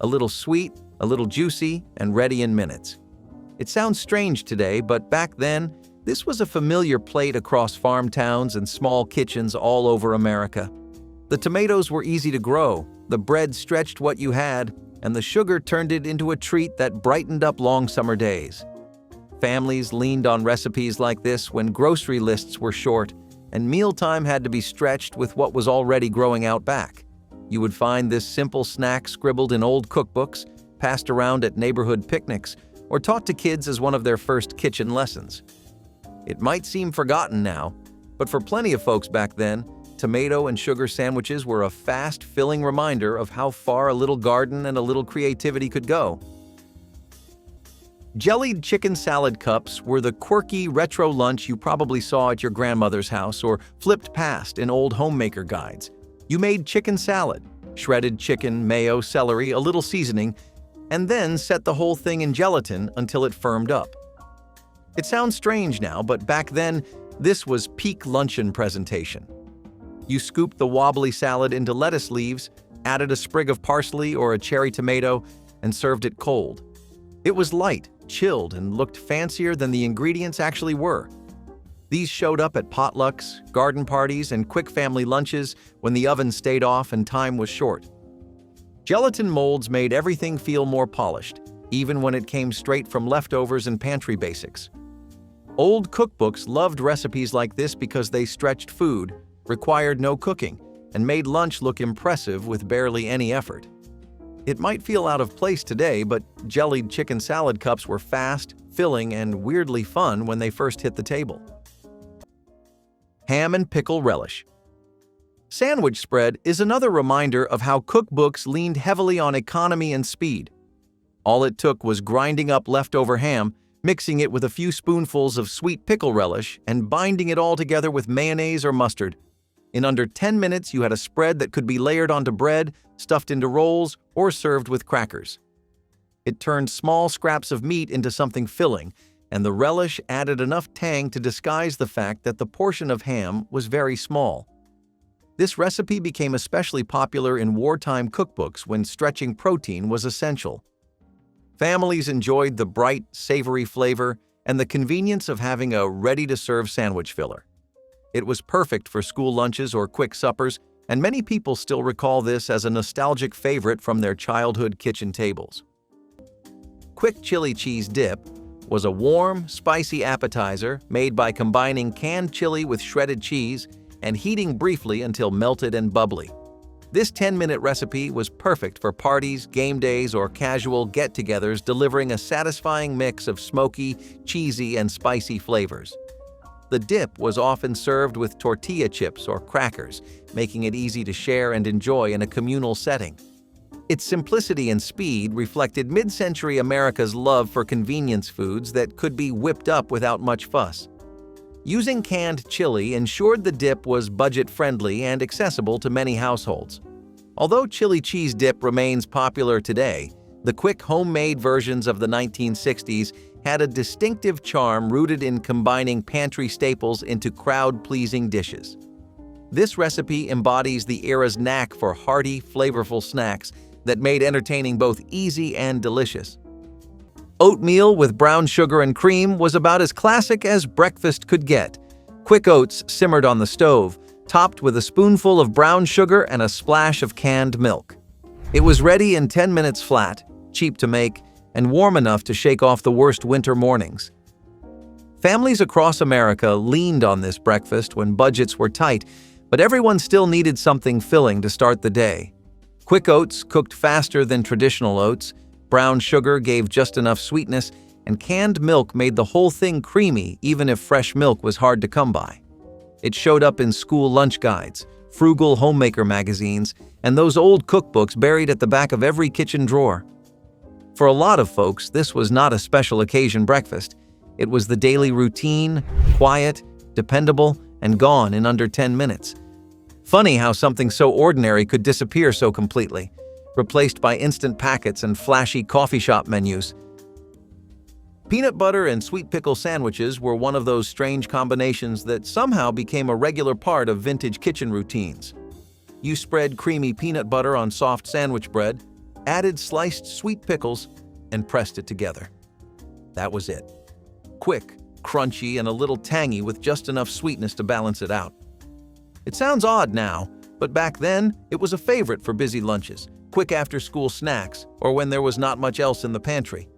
A little sweet, a little juicy, and ready in minutes. It sounds strange today, but back then, this was a familiar plate across farm towns and small kitchens all over America. The tomatoes were easy to grow, the bread stretched what you had, and the sugar turned it into a treat that brightened up long summer days. Families leaned on recipes like this when grocery lists were short, and mealtime had to be stretched with what was already growing out back. You would find this simple snack scribbled in old cookbooks, passed around at neighborhood picnics, or taught to kids as one of their first kitchen lessons. It might seem forgotten now, but for plenty of folks back then, tomato and sugar sandwiches were a fast, filling reminder of how far a little garden and a little creativity could go. Jellied chicken salad cups were the quirky retro lunch you probably saw at your grandmother's house or flipped past in old homemaker guides. You made chicken salad, shredded chicken, mayo, celery, a little seasoning, and then set the whole thing in gelatin until it firmed up. It sounds strange now, but back then, this was peak luncheon presentation. You scooped the wobbly salad into lettuce leaves, added a sprig of parsley or a cherry tomato, and served it cold. It was light, chilled, and looked fancier than the ingredients actually were. These showed up at potlucks, garden parties, and quick family lunches when the oven stayed off and time was short. Gelatin molds made everything feel more polished, even when it came straight from leftovers and pantry basics. Old cookbooks loved recipes like this because they stretched food, required no cooking, and made lunch look impressive with barely any effort. It might feel out of place today, but jellied chicken salad cups were fast, filling, and weirdly fun when they first hit the table. Ham and pickle relish. Sandwich spread is another reminder of how cookbooks leaned heavily on economy and speed. All it took was grinding up leftover ham, mixing it with a few spoonfuls of sweet pickle relish, and binding it all together with mayonnaise or mustard. In under 10 minutes, you had a spread that could be layered onto bread, stuffed into rolls, or served with crackers. It turned small scraps of meat into something filling, and the relish added enough tang to disguise the fact that the portion of ham was very small. This recipe became especially popular in wartime cookbooks when stretching protein was essential. Families enjoyed the bright, savory flavor and the convenience of having a ready-to-serve sandwich filler. It was perfect for school lunches or quick suppers, and many people still recall this as a nostalgic favorite from their childhood kitchen tables. Quick chili cheese dip was a warm, spicy appetizer made by combining canned chili with shredded cheese and heating briefly until melted and bubbly. This 10-minute recipe was perfect for parties, game days, or casual get-togethers, delivering a satisfying mix of smoky, cheesy, and spicy flavors. The dip was often served with tortilla chips or crackers, making it easy to share and enjoy in a communal setting. Its simplicity and speed reflected mid-century America's love for convenience foods that could be whipped up without much fuss. Using canned chili ensured the dip was budget-friendly and accessible to many households. Although chili cheese dip remains popular today, the quick homemade versions of the 1960s had a distinctive charm rooted in combining pantry staples into crowd-pleasing dishes. This recipe embodies the era's knack for hearty, flavorful snacks that made entertaining both easy and delicious. Oatmeal with brown sugar and cream was about as classic as breakfast could get. Quick oats simmered on the stove, topped with a spoonful of brown sugar and a splash of canned milk. It was ready in 10 minutes flat, cheap to make, and warm enough to shake off the worst winter mornings. Families across America leaned on this breakfast when budgets were tight, but everyone still needed something filling to start the day. Quick oats cooked faster than traditional oats, brown sugar gave just enough sweetness, and canned milk made the whole thing creamy even if fresh milk was hard to come by. It showed up in school lunch guides, frugal homemaker magazines, and those old cookbooks buried at the back of every kitchen drawer. For a lot of folks, this was not a special occasion breakfast. It was the daily routine, quiet, dependable, and gone in under 10 minutes. Funny how something so ordinary could disappear so completely, replaced by instant packets and flashy coffee shop menus. Peanut butter and sweet pickle sandwiches were one of those strange combinations that somehow became a regular part of vintage kitchen routines. You spread creamy peanut butter on soft sandwich bread, added sliced sweet pickles, and pressed it together. That was it. Quick, crunchy, and a little tangy with just enough sweetness to balance it out. It sounds odd now, but back then, it was a favorite for busy lunches, quick after-school snacks, or when there was not much else in the pantry.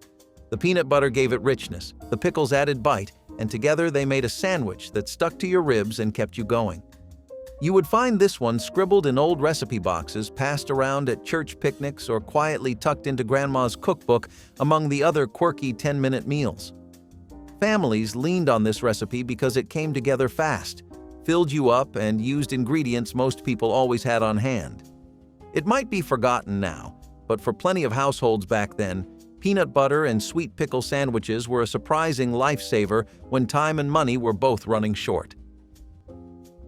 The peanut butter gave it richness, the pickles added bite, and together they made a sandwich that stuck to your ribs and kept you going. You would find this one scribbled in old recipe boxes passed around at church picnics or quietly tucked into Grandma's cookbook among the other quirky 10-minute meals. Families leaned on this recipe because it came together fast, filled you up, and used ingredients most people always had on hand. It might be forgotten now, but for plenty of households back then, peanut butter and sweet pickle sandwiches were a surprising lifesaver when time and money were both running short.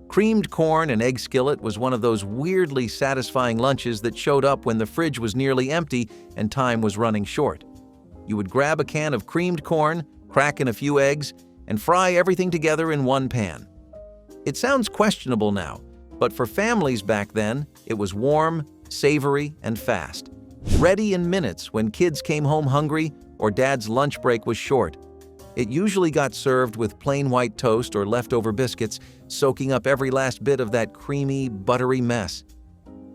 Creamed corn and egg skillet was one of those weirdly satisfying lunches that showed up when the fridge was nearly empty and time was running short. You would grab a can of creamed corn, crack in a few eggs, and fry everything together in one pan. It sounds questionable now, but for families back then, it was warm, savory, and fast. Ready in minutes when kids came home hungry or Dad's lunch break was short. It usually got served with plain white toast or leftover biscuits, soaking up every last bit of that creamy, buttery mess.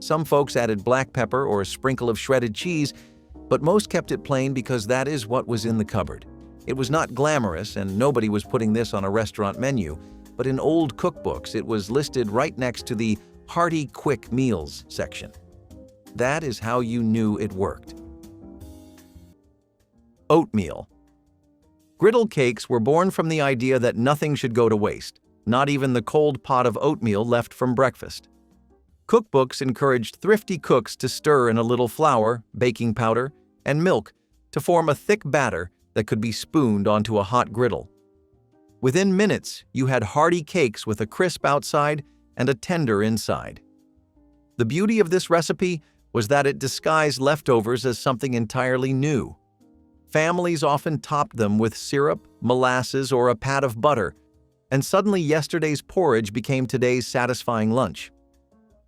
Some folks added black pepper or a sprinkle of shredded cheese, but most kept it plain because that is what was in the cupboard. It was not glamorous, and nobody was putting this on a restaurant menu, but in old cookbooks it was listed right next to the hearty quick meals section. That is how you knew it worked. Oatmeal. Griddle cakes were born from the idea that nothing should go to waste, not even the cold pot of oatmeal left from breakfast. Cookbooks encouraged thrifty cooks to stir in a little flour, baking powder, and milk to form a thick batter that could be spooned onto a hot griddle. Within minutes, you had hearty cakes with a crisp outside and a tender inside. The beauty of this recipe was that it disguised leftovers as something entirely new. Families often topped them with syrup, molasses, or a pat of butter, and suddenly yesterday's porridge became today's satisfying lunch.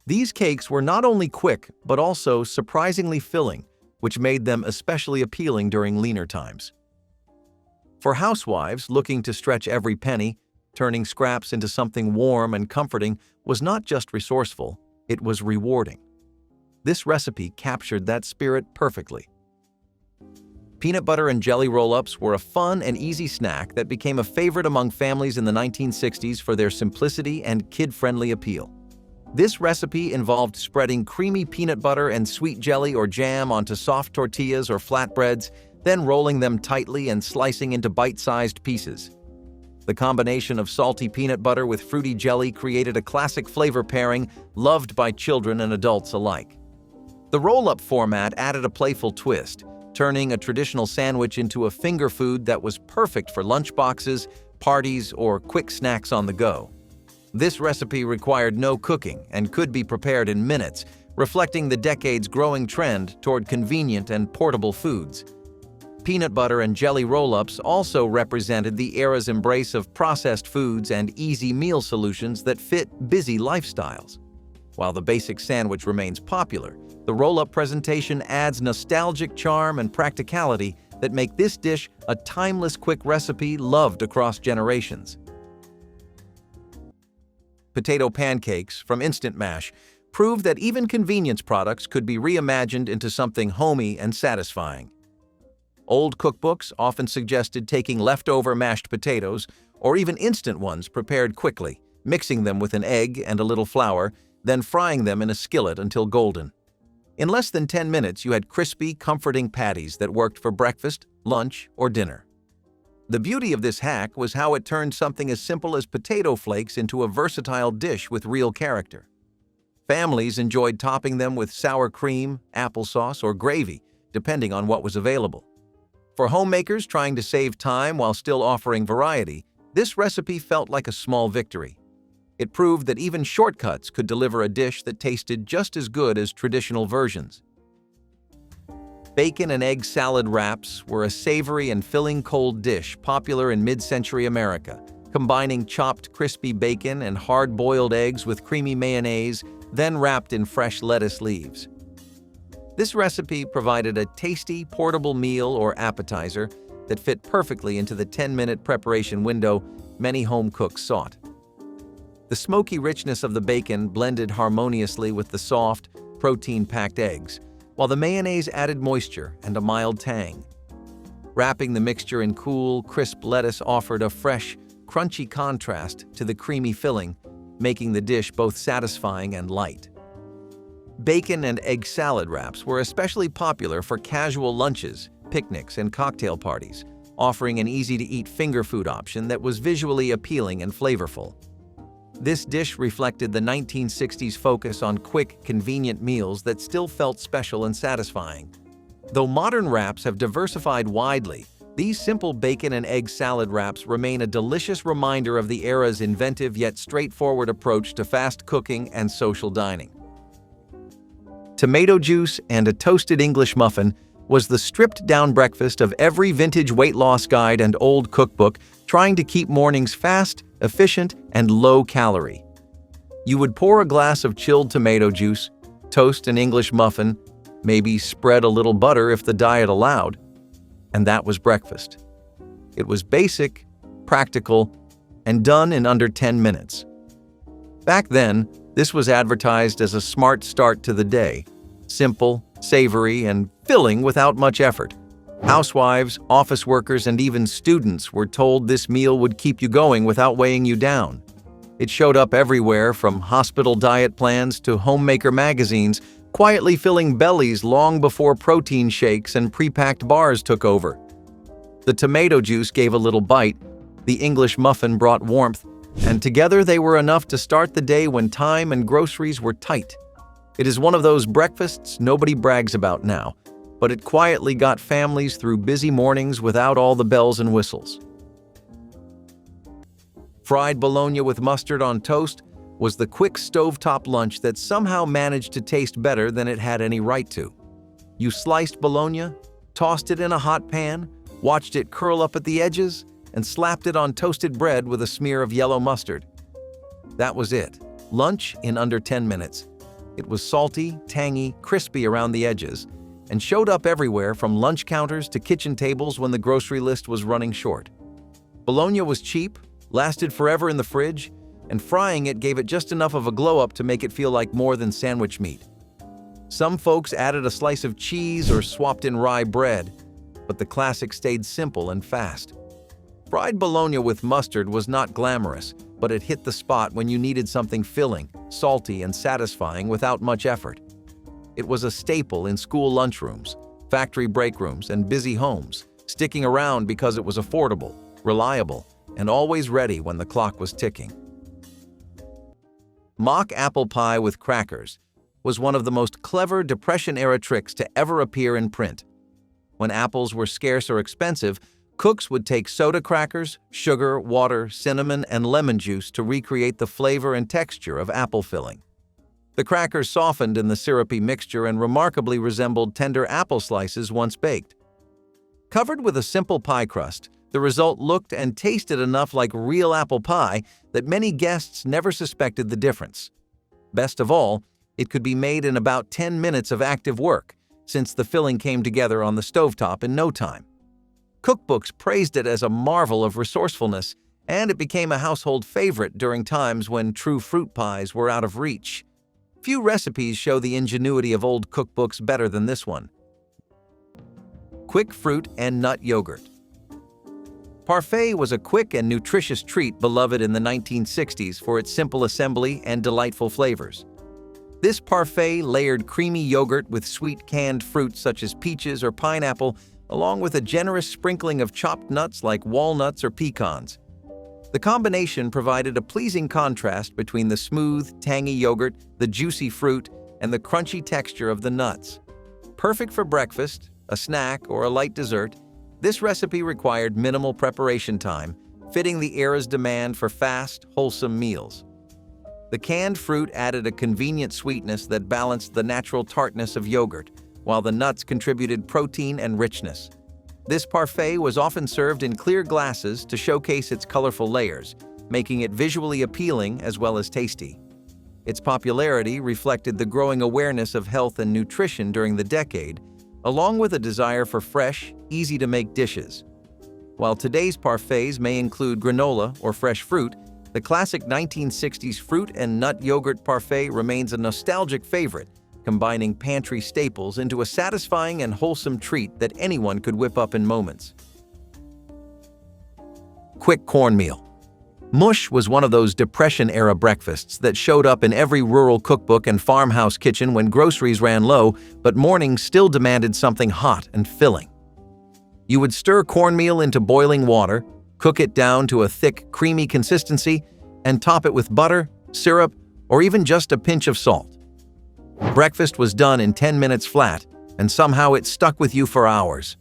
These cakes were not only quick, but also surprisingly filling, which made them especially appealing during leaner times. For housewives looking to stretch every penny, turning scraps into something warm and comforting was not just resourceful, it was rewarding. This recipe captured that spirit perfectly. Peanut butter and jelly roll-ups were a fun and easy snack that became a favorite among families in the 1960s for their simplicity and kid-friendly appeal. This recipe involved spreading creamy peanut butter and sweet jelly or jam onto soft tortillas or flatbreads, then rolling them tightly and slicing into bite-sized pieces. The combination of salty peanut butter with fruity jelly created a classic flavor pairing loved by children and adults alike. The roll-up format added a playful twist, turning a traditional sandwich into a finger food that was perfect for lunchboxes, parties, or quick snacks on the go. This recipe required no cooking and could be prepared in minutes, reflecting the decade's growing trend toward convenient and portable foods. Peanut butter and jelly roll-ups also represented the era's embrace of processed foods and easy meal solutions that fit busy lifestyles. While the basic sandwich remains popular, the roll-up presentation adds nostalgic charm and practicality that make this dish a timeless quick recipe loved across generations. Potato pancakes from Instant Mash prove that even convenience products could be reimagined into something homey and satisfying. Old cookbooks often suggested taking leftover mashed potatoes, or even instant ones prepared quickly, mixing them with an egg and a little flour, then frying them in a skillet until golden. In less than 10 minutes, you had crispy, comforting patties that worked for breakfast, lunch, or dinner. The beauty of this hack was how it turned something as simple as potato flakes into a versatile dish with real character. Families enjoyed topping them with sour cream, applesauce, or gravy, depending on what was available. For homemakers trying to save time while still offering variety, this recipe felt like a small victory. It proved that even shortcuts could deliver a dish that tasted just as good as traditional versions. Bacon and egg salad wraps were a savory and filling cold dish popular in mid-century America, combining chopped crispy bacon and hard-boiled eggs with creamy mayonnaise, then wrapped in fresh lettuce leaves. This recipe provided a tasty, portable meal or appetizer that fit perfectly into the 10-minute preparation window many home cooks sought. The smoky richness of the bacon blended harmoniously with the soft, protein-packed eggs, while the mayonnaise added moisture and a mild tang. Wrapping the mixture in cool, crisp lettuce offered a fresh, crunchy contrast to the creamy filling, making the dish both satisfying and light. Bacon and egg salad wraps were especially popular for casual lunches, picnics, and cocktail parties, offering an easy-to-eat finger food option that was visually appealing and flavorful. This dish reflected the 1960s focus on quick, convenient meals that still felt special and satisfying. Though modern wraps have diversified widely, these simple bacon and egg salad wraps remain a delicious reminder of the era's inventive yet straightforward approach to fast cooking and social dining. Tomato juice and a toasted English muffin was the stripped-down breakfast of every vintage weight loss guide and old cookbook trying to keep mornings fast, efficient, and low-calorie. You would pour a glass of chilled tomato juice, toast an English muffin, maybe spread a little butter if the diet allowed, and that was breakfast. It was basic, practical, and done in under 10 minutes. Back then, this was advertised as a smart start to the day, simple, savory, and filling without much effort. Housewives, office workers, and even students were told this meal would keep you going without weighing you down. It showed up everywhere from hospital diet plans to homemaker magazines, quietly filling bellies long before protein shakes and pre-packed bars took over. The tomato juice gave a little bite, the English muffin brought warmth, and together they were enough to start the day when time and groceries were tight. It is one of those breakfasts nobody brags about now, but it quietly got families through busy mornings without all the bells and whistles. Fried bologna with mustard on toast was the quick stovetop lunch that somehow managed to taste better than it had any right to. You sliced bologna, tossed it in a hot pan, watched it curl up at the edges, and slapped it on toasted bread with a smear of yellow mustard. That was it. Lunch in under 10 minutes. It was salty, tangy, crispy around the edges, and showed up everywhere from lunch counters to kitchen tables when the grocery list was running short. Bologna was cheap, lasted forever in the fridge, and frying it gave it just enough of a glow-up to make it feel like more than sandwich meat. Some folks added a slice of cheese or swapped in rye bread, but the classic stayed simple and fast. Fried bologna with mustard was not glamorous, but it hit the spot when you needed something filling, salty, and satisfying without much effort. It was a staple in school lunchrooms, factory break rooms, and busy homes, sticking around because it was affordable, reliable, and always ready when the clock was ticking. Mock apple pie with crackers was one of the most clever Depression-era tricks to ever appear in print. When apples were scarce or expensive, cooks would take soda crackers, sugar, water, cinnamon, and lemon juice to recreate the flavor and texture of apple filling. The crackers softened in the syrupy mixture and remarkably resembled tender apple slices once baked. Covered with a simple pie crust, the result looked and tasted enough like real apple pie that many guests never suspected the difference. Best of all, it could be made in about 10 minutes of active work, since the filling came together on the stovetop in no time. Cookbooks praised it as a marvel of resourcefulness, and it became a household favorite during times when true fruit pies were out of reach. Few recipes show the ingenuity of old cookbooks better than this one. Quick fruit and nut yogurt. Parfait was a quick and nutritious treat beloved in the 1960s for its simple assembly and delightful flavors. This parfait layered creamy yogurt with sweet canned fruits such as peaches or pineapple, along with a generous sprinkling of chopped nuts like walnuts or pecans. The combination provided a pleasing contrast between the smooth, tangy yogurt, the juicy fruit, and the crunchy texture of the nuts. Perfect for breakfast, a snack, or a light dessert, this recipe required minimal preparation time, fitting the era's demand for fast, wholesome meals. The canned fruit added a convenient sweetness that balanced the natural tartness of yogurt, while the nuts contributed protein and richness. This parfait was often served in clear glasses to showcase its colorful layers, making it visually appealing as well as tasty. Its popularity reflected the growing awareness of health and nutrition during the decade, along with a desire for fresh, easy-to-make dishes. While today's parfaits may include granola or fresh fruit, the classic 1960s fruit and nut yogurt parfait remains a nostalgic favorite, combining pantry staples into a satisfying and wholesome treat that anyone could whip up in moments. Quick cornmeal. Mush was one of those Depression-era breakfasts that showed up in every rural cookbook and farmhouse kitchen when groceries ran low, but mornings still demanded something hot and filling. You would stir cornmeal into boiling water, cook it down to a thick, creamy consistency, and top it with butter, syrup, or even just a pinch of salt. Breakfast was done in 10 minutes flat, and somehow it stuck with you for hours.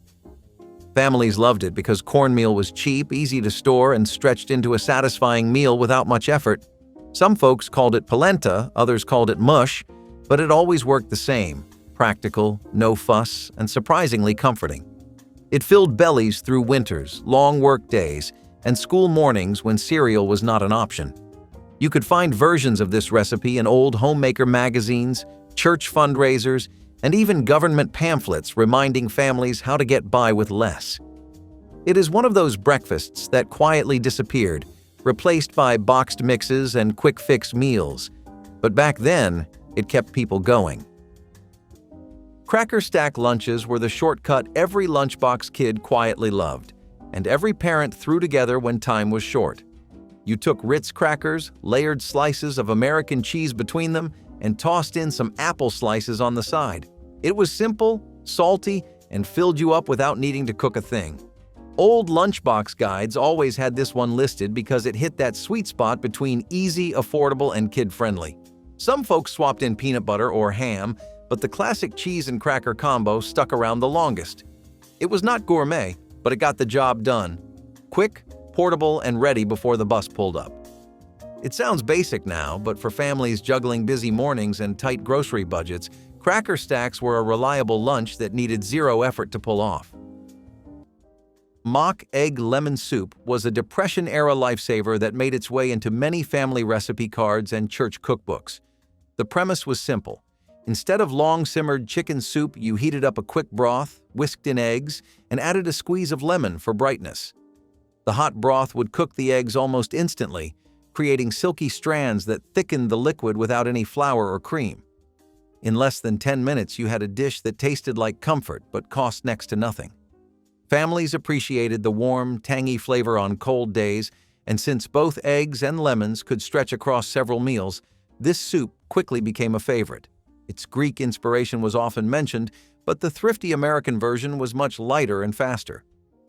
Families loved it because cornmeal was cheap, easy to store, and stretched into a satisfying meal without much effort. Some folks called it polenta, others called it mush, but it always worked the same: practical, no fuss, and surprisingly comforting. It filled bellies through winters, long work days, and school mornings when cereal was not an option. You could find versions of this recipe in old homemaker magazines, church fundraisers, and even government pamphlets reminding families how to get by with less. It is one of those breakfasts that quietly disappeared, replaced by boxed mixes and quick-fix meals. But back then, it kept people going. Cracker Stack lunches were the shortcut every lunchbox kid quietly loved, and every parent threw together when time was short. You took Ritz crackers, layered slices of American cheese between them, and tossed in some apple slices on the side. It was simple, salty, and filled you up without needing to cook a thing. Old lunchbox guides always had this one listed because it hit that sweet spot between easy, affordable, and kid-friendly. Some folks swapped in peanut butter or ham, but the classic cheese and cracker combo stuck around the longest. It was not gourmet, but it got the job done. Quick, portable, and ready before the bus pulled up. It sounds basic now, but for families juggling busy mornings and tight grocery budgets, Cracker Stacks were a reliable lunch that needed zero effort to pull off. Mock egg lemon soup was a Depression-era lifesaver that made its way into many family recipe cards and church cookbooks. The premise was simple. Instead of long-simmered chicken soup, you heated up a quick broth, whisked in eggs, and added a squeeze of lemon for brightness. The hot broth would cook the eggs almost instantly, creating silky strands that thickened the liquid without any flour or cream. In less than 10 minutes, you had a dish that tasted like comfort but cost next to nothing. Families appreciated the warm, tangy flavor on cold days, and since both eggs and lemons could stretch across several meals, this soup quickly became a favorite. Its Greek inspiration was often mentioned, but the thrifty American version was much lighter and faster.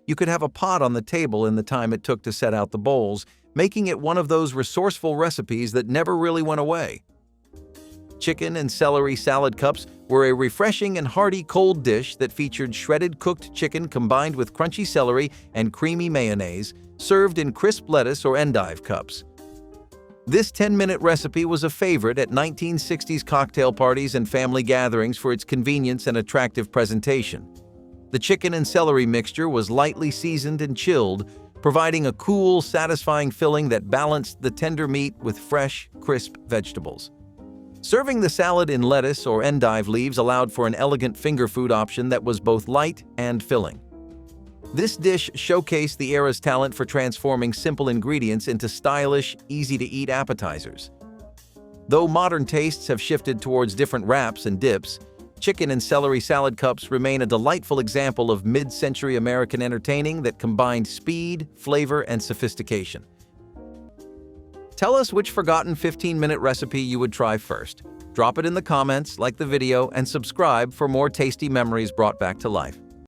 You could have a pot on the table in the time it took to set out the bowls, making it one of those resourceful recipes that never really went away. Chicken and celery salad cups were a refreshing and hearty cold dish that featured shredded cooked chicken combined with crunchy celery and creamy mayonnaise, served in crisp lettuce or endive cups. This 10-minute recipe was a favorite at 1960s cocktail parties and family gatherings for its convenience and attractive presentation. The chicken and celery mixture was lightly seasoned and chilled, providing a cool, satisfying filling that balanced the tender meat with fresh, crisp vegetables. Serving the salad in lettuce or endive leaves allowed for an elegant finger food option that was both light and filling. This dish showcased the era's talent for transforming simple ingredients into stylish, easy-to-eat appetizers. Though modern tastes have shifted towards different wraps and dips, chicken and celery salad cups remain a delightful example of mid-century American entertaining that combined speed, flavor, and sophistication. Tell us which forgotten 15-minute recipe you would try first. Drop it in the comments, like the video, and subscribe for more tasty memories brought back to life.